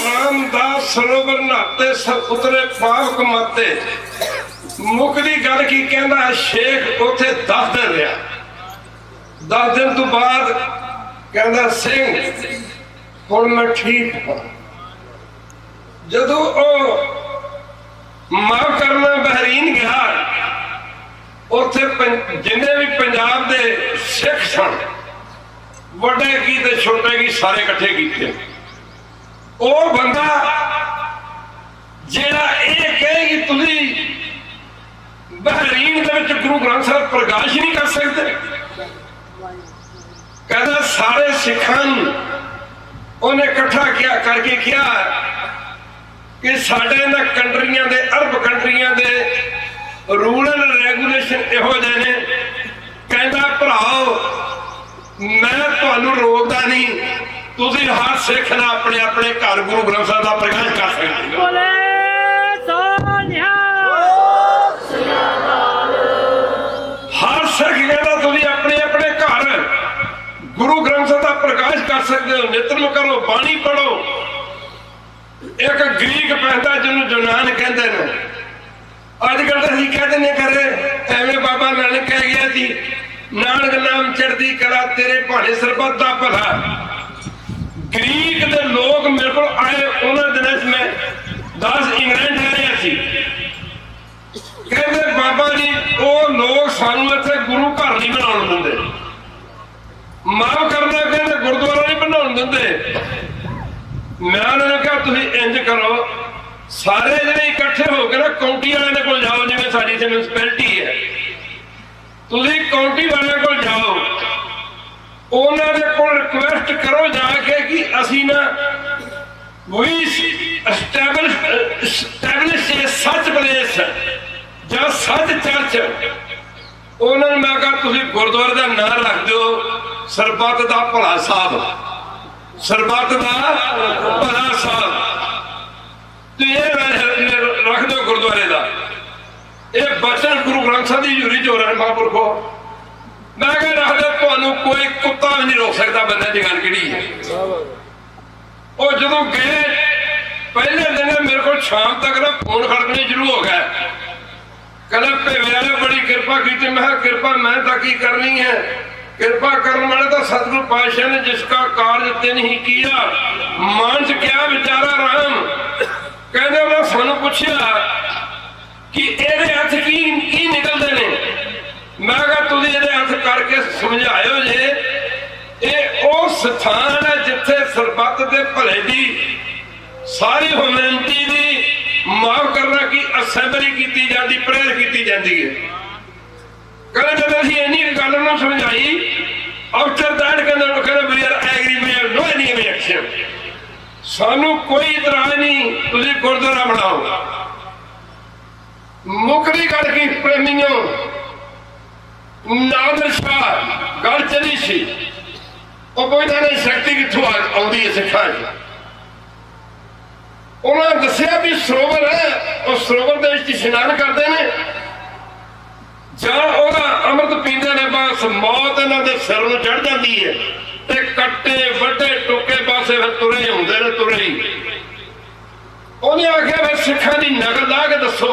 रामदास सरोवर नहाते सब उतरे पाप कमाते। मुकदी गल की कहना शेख उथे 10 दिन रहा। 10 दिन तो बाद कहना सिंह हुण मैं ठीक हाँ। जदों माफ करना बहरीन गया उथे जिन्हें भी पंजाब दे सिख सन वड्डे की ते छोटे की सारे इकट्ठे किए। ओ बंदा जेड़ा ये कहे कि तुसी बहरीन दे विच गुरु ग्रंथ साहिब प्रकाश नहीं कर सकते। कहता सारे सिखां उन्हें इकट्ठा किया करके किया कि साडे इन्हां कंट्रियां दे अरब कंट्रियां दे रूल एंड रेगुलेशन इहो जिहे ने। कहता भराओ मैं तुहानूं रोकदा नहीं, तुसीं हर सिख ना अपने अपने घर गुरु ग्रंथ साहिब दा प्रकाश कर सकदे हो। हर सिख कहता तुसीं अपने अपने घर गुरु ग्रंथ साहिब दा प्रकाश कर सकते हो। नितनेम करो, बाणी पढ़ो। एक ग्रीक पैंदा जिन्होंने जुनान कहते हैं। अजकल तो असीं कह दिंदे करे एवें बाबा नानक कह गया जी नानक नाम चढ़दी कला तेरे भाणे सरबत दा भला। ग्रीक दे लोग मेरे को आए उन्होंने दिनों मैं 10 इंग्लैंड जा रहा सी। कहते बाबा जी वो लोग सानू इत्थे गुरु घर नहीं बनाउण दिंदे। माफ करना कहते गुरुद्वारा नहीं बनाउण दिंदे। मैं उन्होंने कहा तुसीं इंज करो सारे जने इकट्ठे होकर ना काउंटी वाले को जाओ, जिवें साडी इत्थे म्यूनसिपैलिटी है। तुसीं काउंटी वाले को जाओ, उन्होंने को रिक्वेस्ट करो जाके कि असी ना वी एस्टैबलिश सच प्लेस या सच चर्च। उन्होंने मैं कहा तुसीं गुरुद्वारे का नाम रख दो सरबत दा भला साहब, सरबत दा भला साहब। तो ये रख दो गुरुद्वारे का। ये बचन गुरु ग्रंथ साहिब की हजूरी च हो रहे महापुरखो। मैं कह रख दो तुहानूं कोई कुत्ता भी नहीं रोक सकता। बंदे की गल किहड़ी है। वो जदों गए पहले दिन मेरे को शाम तक ना फोन खड़कने शुरू हो गए। कहना भेवे वाले बड़ी कृपा की। मैं कहा कृपा मैं तो की करनी है, कृपा करने वाले तो सतगुरु पातशाह ने जिसका कार्य तेन ही किया मानस क्या बेचारा राम। कहते उन्हें सानू पूछा कि ਇਹਦੇ हथ की निकलते ने। मैं कहा तुसीं ਇਹਦੇ हथ करके समझाओ जे ये वो स्थान है जिथे सरबत के भले की सारी ह्यूमैनिटी की माफ करना की असैंबली की जाती, प्रेयर की जाती है। कहते जब असीं इन्नी गल नूं समझाई आफ्टर दैट कहते we are agree, we have no any objection, सानू कोई इतराज नहीं, तुसीं गुरुद्वारा बनाओ। मुकदी गल की प्रेमियों नादर शाह गल चली सी। कोई शक्ति कितों आती है सिखा। उन्होंने दसिया भी सरोवर है, उस सरोवर के इशनान करते हैं जां अमृत पींदे ने, बस मौत इन्हों के सिर में चढ़ जाती है। ते कट्टे वड्डे टुके पासे फिर तुरे आउंदे ने तुरे ही। उन्हें आख्या फिर सिखां दी नकल ला के दसो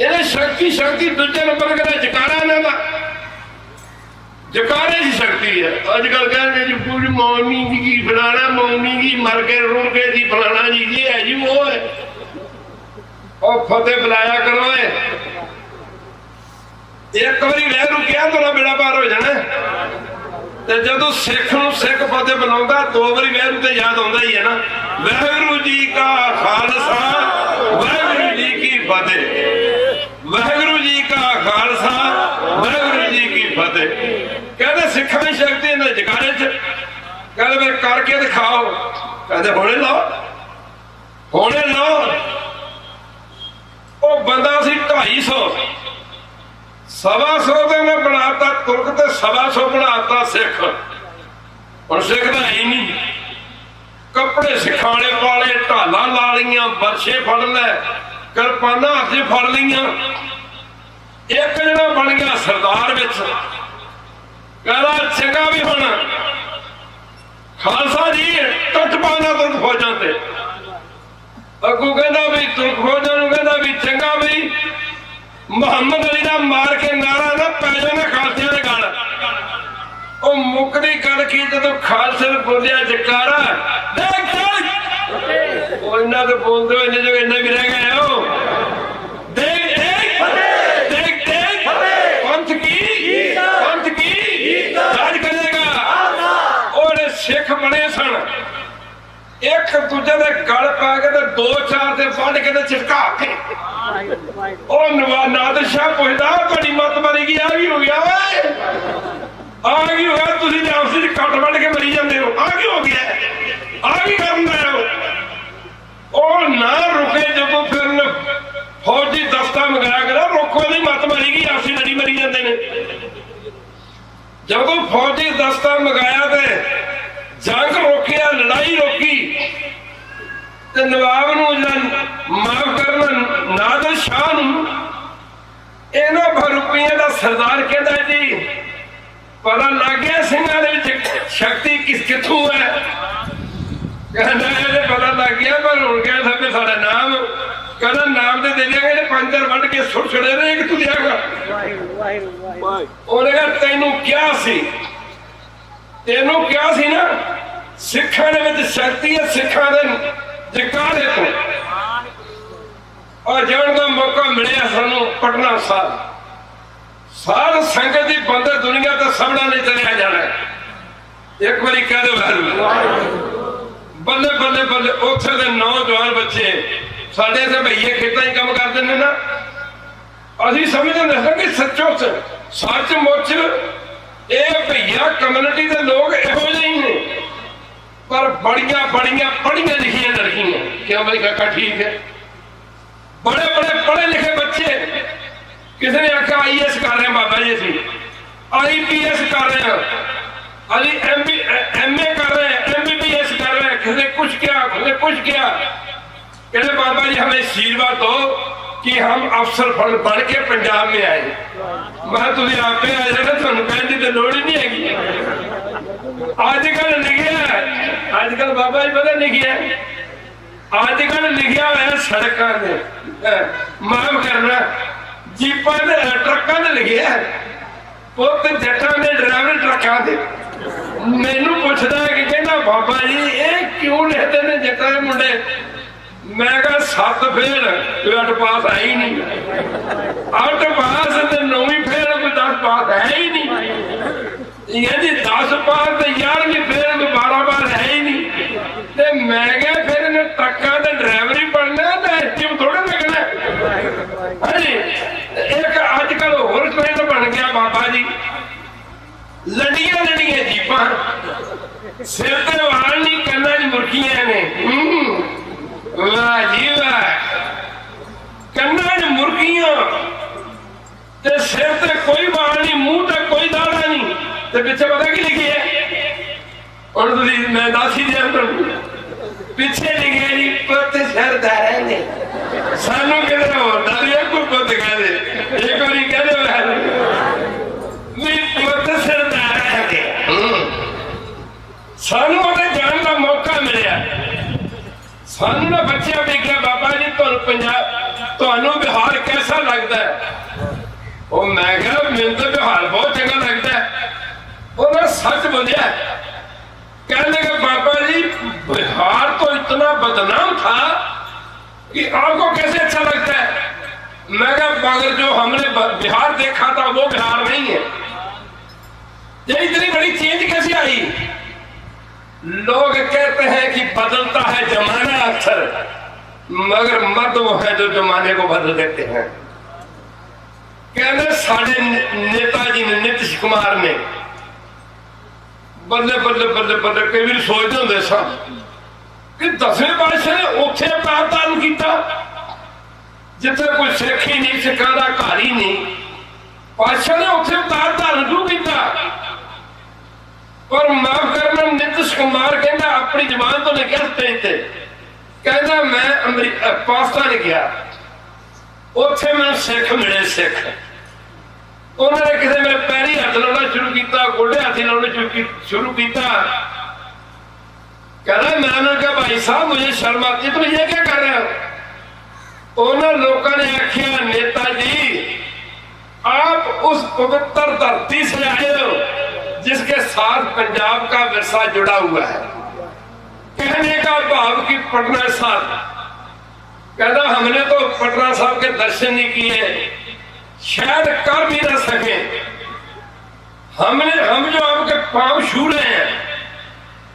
इन्हें शक्ति शक्ति दूजे नंबर का जकारा इन्हां दा जकारे की शक्ति है। अजकल कहते जी पूरी मौनी जी की फलाना मौनी जी मर के रुड़ के जी फलाना जी ये है जी वो है और फतेह बुलाया करो एक बारी वैरू क्या तो बेड़ा पार हो जाना जो सिख नूं सिख फतेह बुलाउंदा दो बारी वैरू तो याद आउंदा ही है ना वाहिगुरू जी का खालसा वाहिगुरू जी की फतेह वाहिगुरू जी का खालसा वाहिगुरू जी की फतेह। कहते सिखा की शक्ति ने जगारे च कहते फिर करके दिखाओ कहते होने लो होने लो। वो बंदा सी 250 125 ने बनाता तुर्क ते 125 बनाता सिख। हुण सिख तो है ही नहीं कपड़े सिखाने पाले ढाला ला लिया बरछे फड़ लै किरपाना हाथ च फड़ लिया। एक जना बन गया सरदार विच कहना चंगा भी होना खालसा जी टुट पाना तुर्क फौजां ते अगू कहना भी तुर्क फौजां नूं कहना भी चंगा भी मुहम्मद अली का मार के नारा ना पै जाना खालसिया के गल। वो मुकदी गल की जो खालसे ने बोलिया जकारा इन्ना तो बोलते हो इन्ने जो इन्ने भी रह गए हो पंथ की राज करेगा। और सिख बने सन एक दूजे के गल पै के 2-4 से फड़ के छिड़का नादिर शाह पुछदा बड़ी मत मरी गई आ की हो गया आ की हो गया तुम आपस में कट वड़ के मरी जाते हो आ की हो गया आ की करना है ना रुके जो फिर फौजी दस्ता मंगाया करा रोको नहीं मत मरी गई आपसी लड़ी मरी जाते ने। जब फौजी दस्ता मंगाया तो जंग रोकिया लड़ाई रोकी ते नवाब माफ करना नादिर शाह इन्हों बहरूपियां का सरदार कहता जी पता लग गया सिंघां दे विच शक्ति किथों है कहना पता लग गया पर हुण कह सकते साडा नाम कहना नाम तो दे देंगे 5 वंड के सुट छड़े रहे कि तू देगा उन्हें कहा तेनू क्या सी ना सिखां दे विच शक्ति है सिखां दे जकारे तो और जान का मौका मिले सानू पटना साहब साध संगत की बंदे दुनिया तो सबना नहीं चलिया जाना एक बारी कह दो बल्ले बल्ले बल्ले उथे दे नौजवान बच्चे साडे इत्थे भईए खेतां ही काम करदे ने ना असीं समझदे हां कि सच्चो सचमुच ये भईया कम्युनिटी के लोग इहो जिहे ने पर बड़िया बड़िया पढ़िया लिखिया लड़कियां क्यों भाई काका ठीक है बड़े बड़े पढ़े लिखे बच्चे किसी ने आखा IAS कर रहे हैं बाबा जी असी IPS कर रहे हैं अभी MA कर रहे हैं MBBS कर रहे हैं किसी कुछ किया कहते बाबा जी हमें आशीर्वाद दो कि हम अफसर बन के पंजाब में आए। मैं तुझे आपे आ जाना थानू कहने की लोड़ ही नहीं हैगी। आजकल लिखिया आजकल बाबा जी पता लिखिया आजकल लिखिया हुआ सड़कों ने माफ करना जीपा ट्रकों ने लिखिया पुत जट्टां ने ड्राइवर ट्रकों से मैनू पूछता है कि कहना बाबा जी ये क्यों लिखते हैं जट्टां के मुंडे मैं कहा 7 फेल कोई 8 पास है ही नहीं 8 पास 9वीं फेल कोई 10 पास है ही नहीं ये जी 10 पास तो 11वीं फेल कोई 12 पास है ही नहीं ते मैं क्या फिर इन्हें ट्रकों का ड्राइवर ही बनना तो एसटीएम थोड़ा लगना हाँ जी। एक अजकल होर ट्रेंड बन गया बाबा जी लड़िया जीपा सिर ते वाल नहीं कन्ना च मुर्खियां ने वाह जी वाह कन्ना च मुर्गियां ते सिर ते कोई वाल नहीं मुंह ते कोई दाड़ा नहीं ते पिछे पता की लिखी है और मैं दस ही दिया पिछे लिखे जी पुत सरदार ने सानू कहते होता कोई पुत कह दे एक बार कह दे पुत सरदार सानू उहदे जाण दा मौका मिलिया। सानू ना बच्चे देखिया बाबा जी तुहानू बिहार कैसा लगता है? वो मैं कहा मैनूं तो बिहार बहुत चंगा लगता है। उन्हें सच बोलिया, कहने लगे बाबा जी बिहार तो इतना बदनाम था कि आपको कैसे अच्छा लगता है? मैं कहा मगर जो हमने बिहार देखा था वो बिहार नहीं है। ये इतनी बड़ी चेंज कैसे आई? लोग कहते हैं कि बदलता है जमाना अक्सर, मगर मर्द वो है जो जमाने को बदल देते हैं। कहते साढ़े नेताजी ने नीतीश कुमार ने बल्ले बल्ले बल्ले बल्ले कई बार सोचते होंगे सन कि 10वें पातशाह ने उत्थे अवतार धारण किया जिथे कोई सिख ही नहीं, सिखों का घर ही नहीं। पातशाह ने उत्थे अवतार धारण क्यों किया? पर माफ करना नीतीश कुमार कहना अपनी जबान तो लिखा स्टेज से, कहना मैं पाकिस्तान गया, उत्थे मैंने सिख मिले। सिख उन्होंने किसी मेरे पैरी हथ लाना शुरू किया, गोडे हाथी लाने शुरू किया। कहना मैंने कहा भाई साहब मुझे शर्म आती है, तुम ये क्या कर रहे हो? उन्होंने लोगों ने आखिया नेताजी आप उस पवित्र धरती से आए हो जिसके साथ पंजाब का विरसा जुड़ा हुआ है। कहने का भाव कि पटना साहब, कहना हमने तो पटना साहब के दर्शन नहीं किए, शायद कर भी ना सके। हम जो आपके पांव छू रहे हैं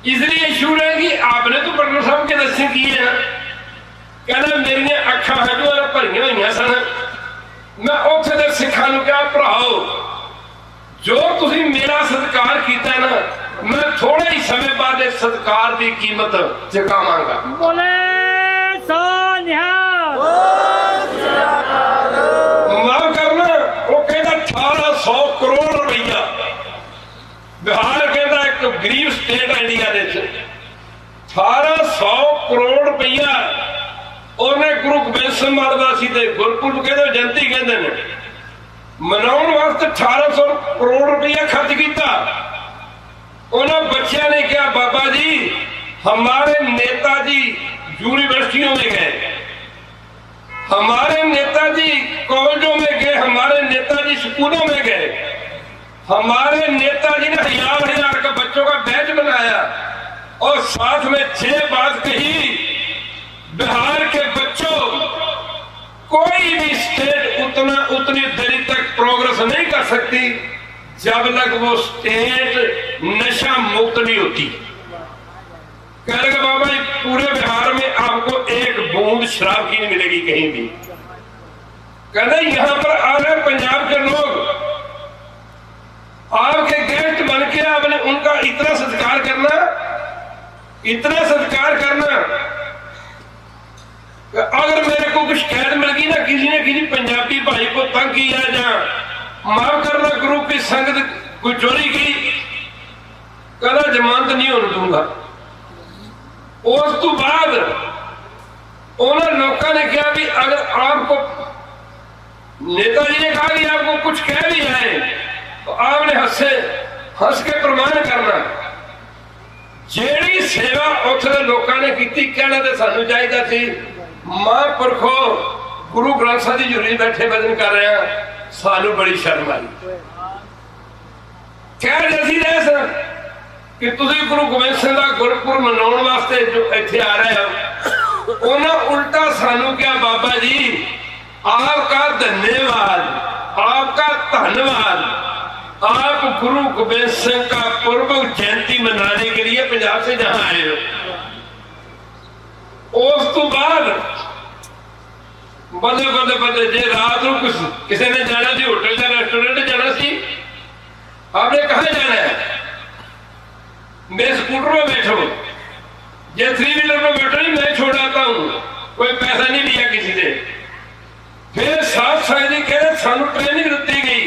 इसलिए छू रहे हैं कि आपने तो पटना साहब के दर्शन किए हैं। कहना मेरी अखा है जो भरिया हुई सन। मैं उथे दे सिखा क्या भराओ जो तुसी मेरा सत्कार किया ना, मैं थोड़े ही समय बाद इस सत्कार की कीमत चुकावांगा। माफ करना, वो कहता 1800 करोड़ रुपया बिहार कहता एक गरीब स्टेट है इंडिया के, 1800 करोड़ रुपया उन्हें गुरु गोबिंद सिंह महाराज सी गुरपुरब कहते जयंती कहते मनाने वास्ते 1800 करोड़ रुपया खर्च किया। उन्होंने बच्चों ने कहा बाबा जी हमारे नेताजी यूनिवर्सिटियों में गए, हमारे नेताजी कॉलेजों में गए, हमारे नेताजी स्कूलों में गए, हमारे नेताजी ने 1000 का बच्चों का बैच बनाया और साथ में 6 बात कही, बिहार के बच्चों कोई भी स्टेट उतनी देरी तक प्रोग्रेस नहीं कर सकती जब तक वो स्टेट नशा मुक्त नहीं होती। कह रहे बाबा जी पूरे बिहार में आपको एक बूंद शराब की नहीं मिलेगी कहीं भी। कहते यहां पर आ रहे पंजाब के लोग आपके गेस्ट बन के आपने उनका इतना सत्कार करना, इतना सत्कार करना। अगर मेरे को कुछ शिकायत मिल गई ना किसी ने किसी पंजाबी भाई को तंग किया जा माफ करना गुरु की संगत कोई चोरी की, कदा जमानत नहीं होने दूंगा। उस तो बाद उन्होंने लोगों ने कहा भी अगर आपको नेताजी ने कहा कि आपको कुछ कह भी जाए तो आपने हंस के प्रमाण करना। जेड़ी सेवा उथे लोगों ने की कहना तो सानू चाहिए थी महापुरखो गुरु ग्रंथ साहब जी हजूरी बैठे भजन कर रहे हैं, सानू बड़ी शर्म आई। कह जैसी रहे सर कि तुसी गुरु गोबिंद सिंह का गुरपुरब मनाने वास्ते जो इत्थे आ रहे हो, उन्हें उल्टा सानू क्या बाबा जी आपका धन्यवाद, आपका धन्यवाद, आप गुरु गोबिंद सिंह का पूर्व जयंती मनाने के लिए पंजाब से जहां आए हो। उस तो बाद बल्ले बल्ले बल्ले जे रात को किसी ने जाना सी होटल या रेस्टोरेंट जाना सी, आपने कहा जाना है? मेरे स्कूटर में बैठो, ये 3 व्हीलर में बैठो नहीं, मैं छोड़ आता हूं, कोई पैसा नहीं लिया किसी ने। फिर साथ साथ जी कह रहे सानू ट्रेनिंग दी गई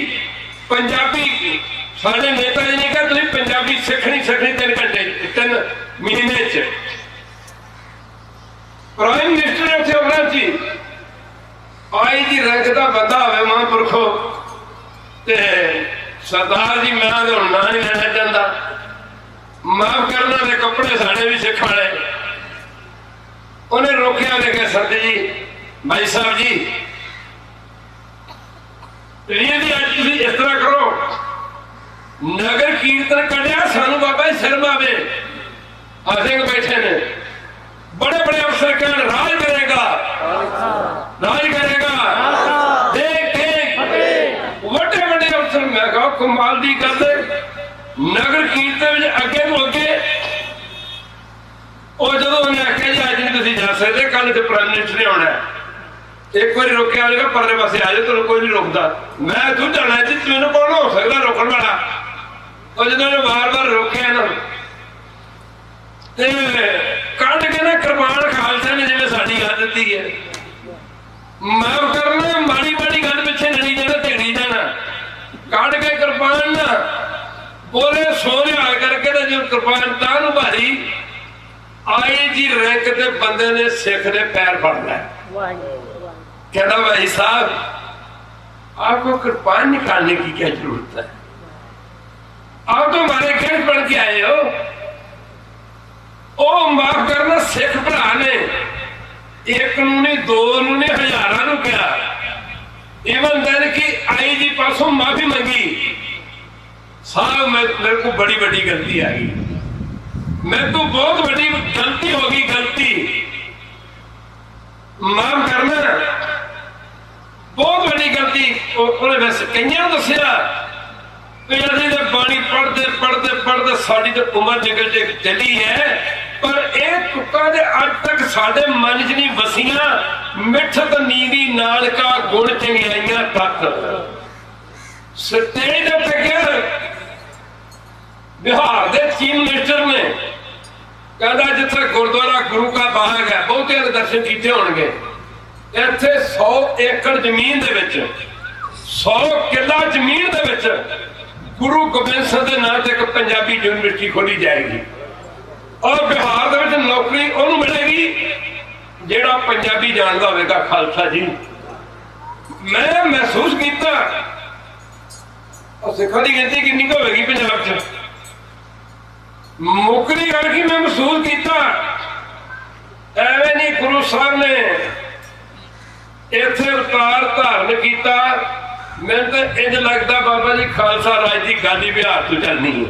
पंजाबी की, साढ़े नेता जी ने कहा तुम पंजाबी सीखनी 3 घंटे 3 महीने च। प्राइम मिनिस्टर ने उत्थे आना सी, आई जी रंग का बंदा हो महापुरखो ते सरदार जी मैं ना नहीं लेना चाहता, माफ करना दे कपड़े साढ़े भी सिख वाले। उन्हें रोकया, ने कहा संत जी भाई साहब जी अज तुम इस तरह करो, नगर कीर्तन कढ़िया सानू बाबा सिर मावे सिंह बैठे ने, बड़े बड़े अफसर कह राज करेगा, राज करेगा, देख देख वड्डे वड्डे अफसर। मैं कहा कमाल दी गल है, नगर कीर्तन अगे तो अगे। और जो उन्हें आख्या जी अज नहीं जा सकते, कल तो प्राइम मिनिस्टर ने आना है, एक बार रोकया आएगा परले पासे आ जाए, तो कोई नहीं रोकता। मैं तू जाना जी, मैंने कौन हो सकता रोकने वाला। और जो बार बार रोकया ना कट के ना कृपान खालसा ने जिवें साडी गल दी है, माफ करना माड़ी माड़ी गल पिछे लड़ी जाना, झगड़ी जाना, कट के कृपान ना बोले सोहरिया करके ना जो कृपान तां भारी आई जी रैंक के बंदे ने सिख ने पैर फड़ना है। कहना भाई साहब आपको कृपान निकालने की क्या जरूरत है, आप तो हमारे गेस्ट बन के आए हो। ओ माफ करना सिख भरा ने एक नहीं दो नहीं हजारों कहा, इवन देन की आई जी पासों माफी मंगी, साहब मेरे को बड़ी बड़ी गलती आ गई, मैं तो बहुत बड़ी गलती होगी, गलती माफ करना बहुत बड़ी गलती। उन्हें वैसे कई दसिया पानी पढ़ते पढ़ते पढ़ते साड़ी तो उम्र निकल चली है, पर यह तुक्का अज तक साडे मन च नहीं वसिया, मिठत नींदी नाल का गुण चंगियाइयां तक। स्टेज पर बिहार के चीफ मिनिस्टर ने कहता जिथे गुरुद्वारा गुरु का बाग है, बहुते ने दर्शन किए होंगे, इत्थे 100 एकड़ जमीन दे विच 100 किला जमीन दे विच गुरु गोबिंद सिंह के नाम से एक पंजाबी यूनिवर्सिटी खोली जाएगी, और बिहार दे विच नौकरी उन्होंने मिलेगी जिहड़ा पंजाबी जानता होगा। खालसा जी मैं महसूस किया, सिखों की गिनती कितनी होगी पंजाब च, मुकरी करके मैं महसूस किया एवं नहीं गुरु साहब ने इत्थे अवतार धारण किया। मैं तो इंज लगता बाबा जी खालसा राज की गल ही बिहार तो चलनी है,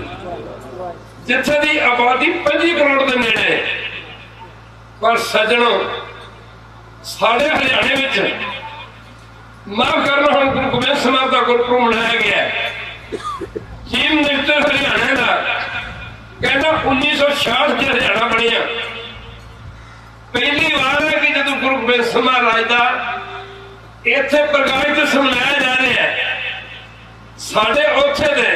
जिथे की आबादी 25 करोड़ के नेड़े, पर सजनों साढ़े हरियाणे में माफ करना हम गुरु गोबिंद सिंह का गुरपुरब मनाया गया, चीफ मिनिस्टर हरियाणा का कहना 1966 हरियाणा बनिया, पहली बार है कि जो गुरु गोबिंद सिंह महाराज का इत्थे प्रकाश दिवस मनाया जा रहा है। साढ़े उत्थे दे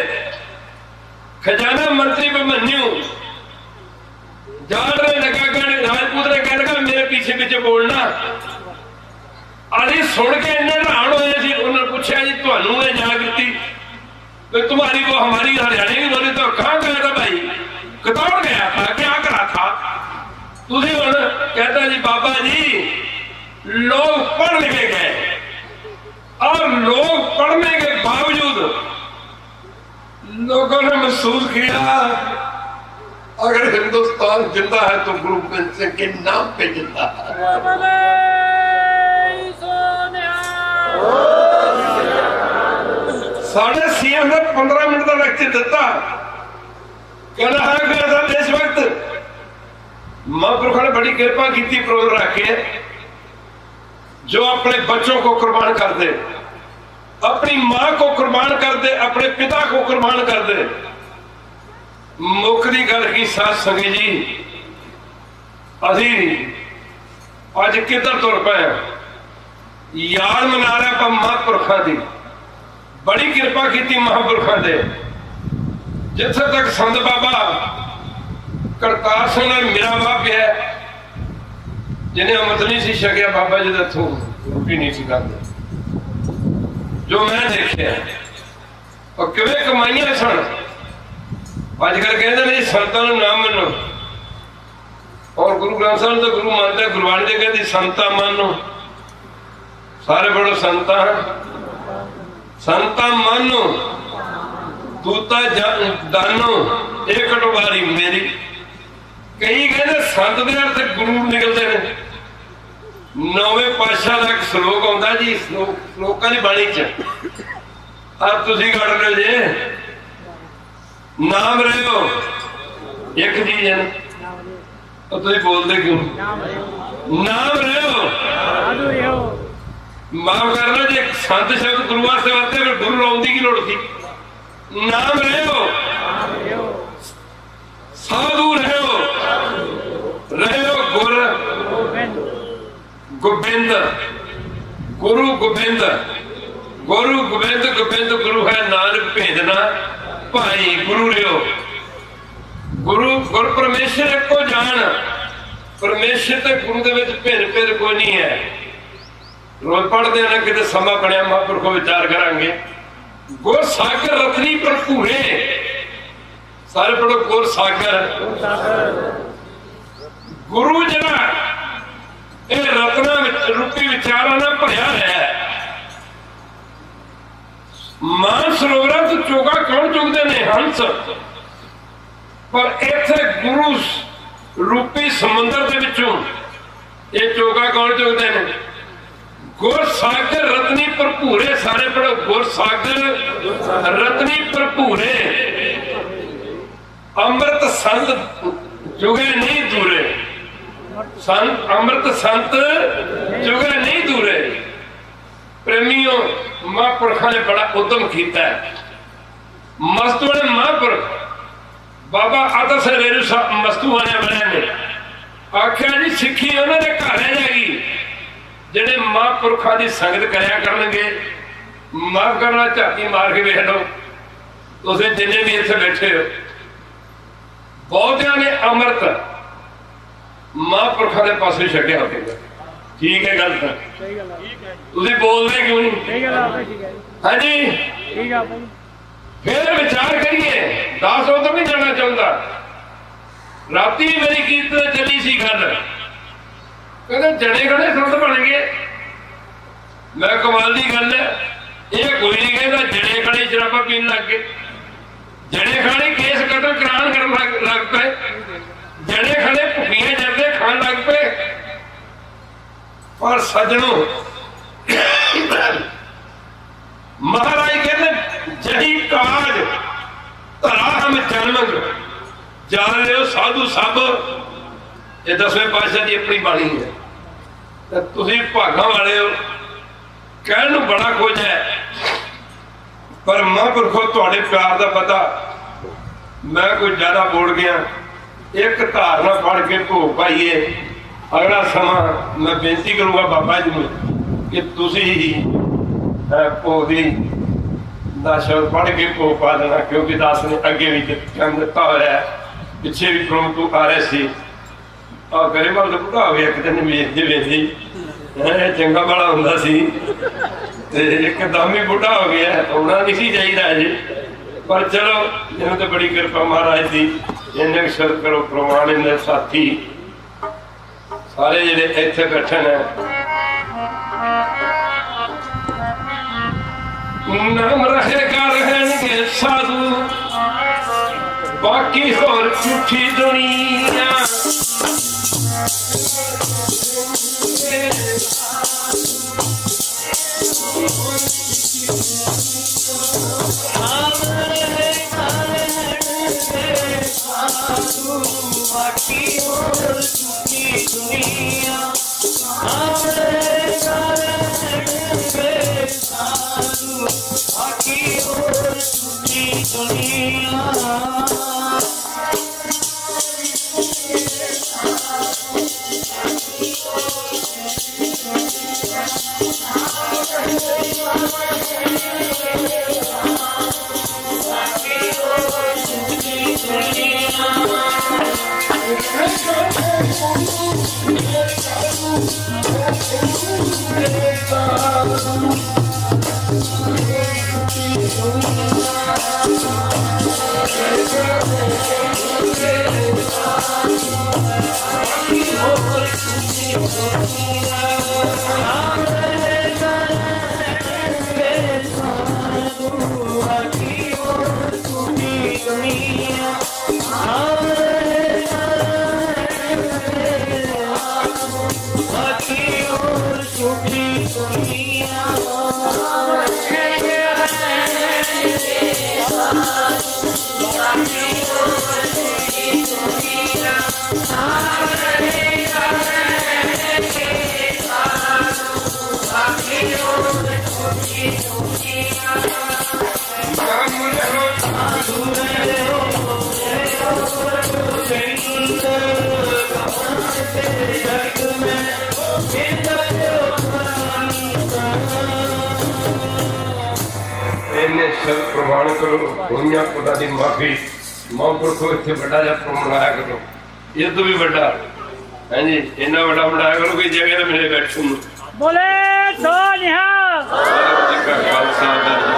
खजाना मंत्री अभिमन्यु जाट ने नगागढ़ राजपूत ने कह लगा मेरे पीछे पीछे बोलना, अभी सुन के इन्ने हैरान होए, उन्होंने पूछा जी तुहानू ये जागृति तुम्हारी वो हमारी हरियाणा की बोली तो कहाँ गया था भाई, कतौड़ गया था, क्या करा था तुझे? कहता जी बाबा जी लोग पढ़ लिखे गए, और लोग पढ़ने के बावजूद लोगों ने महसूस किया अगर हिंदुस्तान जिंदा है तो गुरु गोबिंद सिंह के नाम पे जिंदा है। साढ़े सीएम ने 15 मिनट का लेक्चर दिता, कहना है कि इस वक्त महापुरुषों ने बड़ी कृपा की प्रोग्राम रख के, जो अपने बच्चों को कुर्बान कर दे, अपनी मां को कुर्बान कर दे, अपने पिता को कुर्बान कर दे। मुकदी गल की साथ संगी जी अभी अज किधर तुर पे याद मना रहे पर महापुरुषों की बड़ी कृपा की महापुरुषों ने, जिथे तक संत बाबा करतार सिंह ने मेरा बाप है जिन्हें अमृत नहीं सी छकिया, बाबा जी के हथों रोटी नहीं सी खाते, जो मैं देखे और किवें कमाइया सन। अजकल कहते नहीं संतां नूं ना मनो, और गुरु ग्रंथ साहिब तो गुरु मानते, गुरबाणी जी कहती संता मानो, सारे बड़ो संता है, संता मानो दूता दानो ਇਹ ਕਟਵਾਰੀ ਮੇਰੀ। ਕਈ ਕਹਿੰਦੇ ਸੰਤ ਦੇ ਅਰਥ ਗੁਰੂ ਨਿਕਲਦੇ ਨੇ। ਨੌਵੇਂ ਪਾਤਸ਼ਾਹ ਦਾ ਇੱਕ ਸ਼ਲੋਕ ਆਉਂਦਾ ਜੀ, ਸ਼ਲੋਕਾਂ ਦੀ ਬਾਣੀ ਚ ਆ ਤੁਸੀਂ ਕੱਢ ਲਿਓ ਜੇ। ਨਾਮ ਰਹਿਓ ਇੱਕ ਚੀਜ਼ ਹੈ, ਤੁਸੀਂ ਬੋਲਦੇ ਕਿਉਂ? ਨਾਮ ਰਹਿਓ। ਮਾਫ ਕਰਨਾ ਜੇ ਸੰਤ ਸ਼ਬਦ ਗੁਰੂ ਵਾਸਤੇ ਵਰਤੇ ਫਿਰ ਗੁਰੂ ਲਾਉਣ ਦੀ ਕੀ ਲੋੜ ਸੀ? ਨਾਮ ਰਹਿਓ, ਸਾਧੂ ਰਹਿਓ, ਰਹਿਓ ਗੁਰ ਗੋਬਿੰਦ, ਗੁਰੂ ਗੋਬਿੰਦ, ਗੁਰੂ ਗੋਬਿੰਦ, ਗੋਬਿੰਦ ਗੁਰੂ ਹੈ, ਨਾਨਕ ਭੇਜਣਾ ਭਾਈ ਗੁਰੂ ਰਿਓ। ਗੁਰੂ ਗੁਰ ਪਰਮੇਸ਼ਰ ਇੱਕੋ ਜਾਣ। ਪਰਮੇਸ਼ਰ ਤੇ ਗੁਰੂ ਦੇ ਵਿੱਚ ਭਿੰਨ ਭਿੰਨ ਕੋਈ ਨਹੀਂ ਹੈ। ਰੋਜ਼ ਪੜ੍ਹਦੇ ਆ ਨਾ, ਕਿਤੇ ਸਮਾਂ ਬਣਿਆ ਮਹਾਂਪੁਰਖੋਂ ਵਿਚਾਰ ਕਰਾਂਗੇ। ਗੁਰ ਸਾਗਰ ਰਤਨੀ ਭਰਪੂਰੇ, ਸਾਰੇ ਪੜੋ ਗੁਰ ਸਾਗਰ। ਗੁਰੂ ਜਿਹੜਾ ਇਹ ਰਤਨਾ ਵਿੱਚ ਰੂਪੀ ਵਿਚਾਰਾਂ ਨਾਲ ਭਰਿਆ ਹੋਇਆ ਹੈ। ਮਾਨ ਸਰੋਵਰਾਂ ਤੋਂ ਚੋਗਾ ਕੌਣ ਚੁਗਦੇ ਨੇ? ਹੰਸ। ਪਰ ਇੱਥੇ ਗੁਰੂ ਰੂਪੀ ਸਮੁੰਦਰ ਦੇ ਵਿੱਚੋਂ ਇਹ ਚੋਗਾ ਕੌਣ ਚੁਗਦੇ ਨੇ? ਗੁਰ ਸਾਗਰ ਰਤਨੀ ਭਰਪੂਰੇ। ਸਾਰੇ ਪੜੋ ਗੁਰ ਸਾਗਰ ਰਤਨੀ ਭਰਪੂਰੇ। ਅੰਮ੍ਰਿਤ ਸੰਤ ਜੁਗੇ ਨਹੀਂ ਦੂਰੇ। ਸੰਤ ਅੰਮ੍ਰਿਤ ਸੰਤ ਜੁਗੇ ਨਹੀਂ ਦੂਰੇ। ਪ੍ਰੇਮੀਓ, ਮਹਾਂਪੁਰਖਾਂ ਨੇ ਬੜਾ ਉਦਮ ਕੀਤਾ ਹੈ। ਮਸਤੂ ਵਾਲੇ ਮਹਾਂਪੁਰਖ ਬਾਬਾ ਆਦਰ ਸਵੇਰੂ ਮਸਤੂ ਵਾਲਿਆਂ ਵਾਲਿਆਂ ਨੇ ਆਖਿਆ ਜੀ ਸਿੱਖੀ ਉਹਨਾਂ ਦੇ ਘਰ ਰਹਿ ਜਾਏਗੀ ਜਿਹੜੇ ਮਹਾਂਪੁਰਖਾਂ ਦੀ ਸੰਗਤ ਕਰਿਆ ਕਰਨਗੇ। ਮਾਫ ਕਰਨਾ, ਝਾਤੀ ਮਾਰ ਕੇ ਵੇਖ ਲਓ ਤੁਸੀਂ ਜਿੰਨੇ ਵੀ ਇੱਥੇ ਬੈਠੇ ਹੋ, ਬਹੁਤਿਆਂ ਨੇ ਅੰਮ੍ਰਿਤ ਮਹਾਂਪੁਰਖਾਂ ਦੇ ਪਾਸੇ ਛੱਡਿਆ ਹੋਵੇਗਾ। ਠੀਕ ਹੈ ਗੱਲ? ਤਾਂ ਤੁਸੀਂ ਬੋਲਦੇ ਕਿਉਂ ਨਹੀਂ? ਹਾਂਜੀ ਫਿਰ ਵਿਚਾਰ ਕਰੀਏ। ਦਾਸ ਉਧਰ ਨਹੀਂ ਜਾਣਾ ਚਾਹੁੰਦਾ। ਰਾਤੀ ਮੇਰੀ ਕੀਰਤਨ ਚੱਲੀ ਸੀ ਗੱਲ, ਕਹਿੰਦੇ ਜਣੇ ਖੜੇ ਸੰਤ ਬਣ ਗਏ। ਮੈਂ ਕਮਾਲ ਦੀ ਗੱਲ ਹੈ, ਇਹ ਕੋਈ ਨਹੀਂ ਕਹਿੰਦਾ ਜਣੇ ਖੜੇ ਸ਼ਰਾਬਾਂ ਪੀਣ ਲੱਗ ਗਏ। ਜਣੇ ਖਾਣੇ ਕੇਸ ਕਤਲ ਕਰਾਨ ਕਰਨ ਲੱਗ ਪਏ। ਜਣੇ ਖੜੇ ਭੁੱਖੀਆਂ ਜਾਂਦੇ ਖਾਣ ਲੱਗ ਪਏ। ਪਰ ਸੱਜਣੋ, ਮਹਾਰਾਜ ਕਹਿੰਦੇ ਜਹੀ ਕਾਜ ਧਰਾ ਹਮ ਜਨਮ ਜਾਣ ਲਿਓ ਸਾਧੂ ਸਭ। ਇਹ 10ਵੇਂ ਪਾਤਸ਼ਾਹ ਦੀ ਆਪਣੀ ਬਾਣੀ ਹੈ। ਤੇ ਤੁਸੀਂ ਭਾਗਾਂ ਵਾਲੇ ਹੋ। ਕਹਿਣ ਨੂੰ ਬੜਾ ਕੁਝ ਹੈ, ਪਰ ਮਹਾਂਪੁਰਖੋ ਤੁਹਾਡੇ ਪਿਆਰ ਦਾ ਪਤਾ। ਮੈਂ ਕੋਈ ਜ਼ਿਆਦਾ ਬੋਲ ਗਿਆ। ਇੱਕ ਧਾਰਨਾ ਪੜ ਕੇ ਭੋਗ ਪਾਈਏ। ਅਗਲਾ ਸਮਾਂ ਮੈਂ ਬੇਨਤੀ ਕਰੂੰਗਾ ਬਾਬਾ ਜੀ ਨੂੰ ਕਿ ਤੁਸੀਂ ਭੋਗ ਦਾ ਸ਼ਬਦ ਪੜ ਕੇ ਭੋਗ ਪਾ ਦੇਣਾ, ਕਿਉਂਕਿ ਦਾਸ ਨੇ ਅੱਗੇ ਵੀ ਕੰਮ ਦਿੱਤਾ ਹੋਇਆ। ਪਿੱਛੇ ਵੀ ਪ੍ਰੋਗਰਾਮ ਆ ਰਹੇ ਸੀ। ਆ ਗਰੀਬਾਂ ਦਾ ਬੁੱਢਾ ਹੋ ਗਿਆ, ਇੱਕ ਦਿਨ ਵੇਖਦੇ ਚੰਗਾ ਵਾਲਾ ਹੁੰਦਾ ਸੀ ਤੇ ਇੱਕਦਮ ਹੀ ਬੁੱਢਾ ਹੋ ਗਿਆ। ਆਉਣਾ ਨਹੀਂ ਸੀ ਚਾਹੀਦਾ ਅਜੇ, ਪਰ ਚਲੋ ਇਹਨੂੰ ਤਾਂ ਬੜੀ ਕਿਰਪਾ ਮਹਾਰਾਜ ਦੀ। ਇੰਨੇ ਸ਼ਰਤ ਕਰੋ ਪ੍ਰਵਾਨ ਇਹਨੇ ਸਾਥੀ ਸਾਰੇ ਜਿਹੜੇ ਇੱਥੇ ਬੈਠੇ ਨੇ। ਨਾਮ ਰਹੇਗਾ ਰਹਿਣਗੇ ਸਾਧੂ, ਬਾਕੀ ਹੋਰ ਝੂਠੀ ਦੁਨੀਆ। ਬਾਕੀ ਹੋਰ ਝੂਠੀ ਦੁਨੀਆ। ਬਾਕੀ ਹੋਰ ਝੂਠੀ ਦੁਨੀਆ। दुनिया प्रमाण करो होइयां खुदा दी माफी महापुरखो इत्थे बड़ा जिहा प्रोग्राम बनाया करो ये तो भी बड़ा हाँ जी इन्ना बड़ा बनाया करो कि जगह मेरे बैठन बोले तो निहाल। खालसा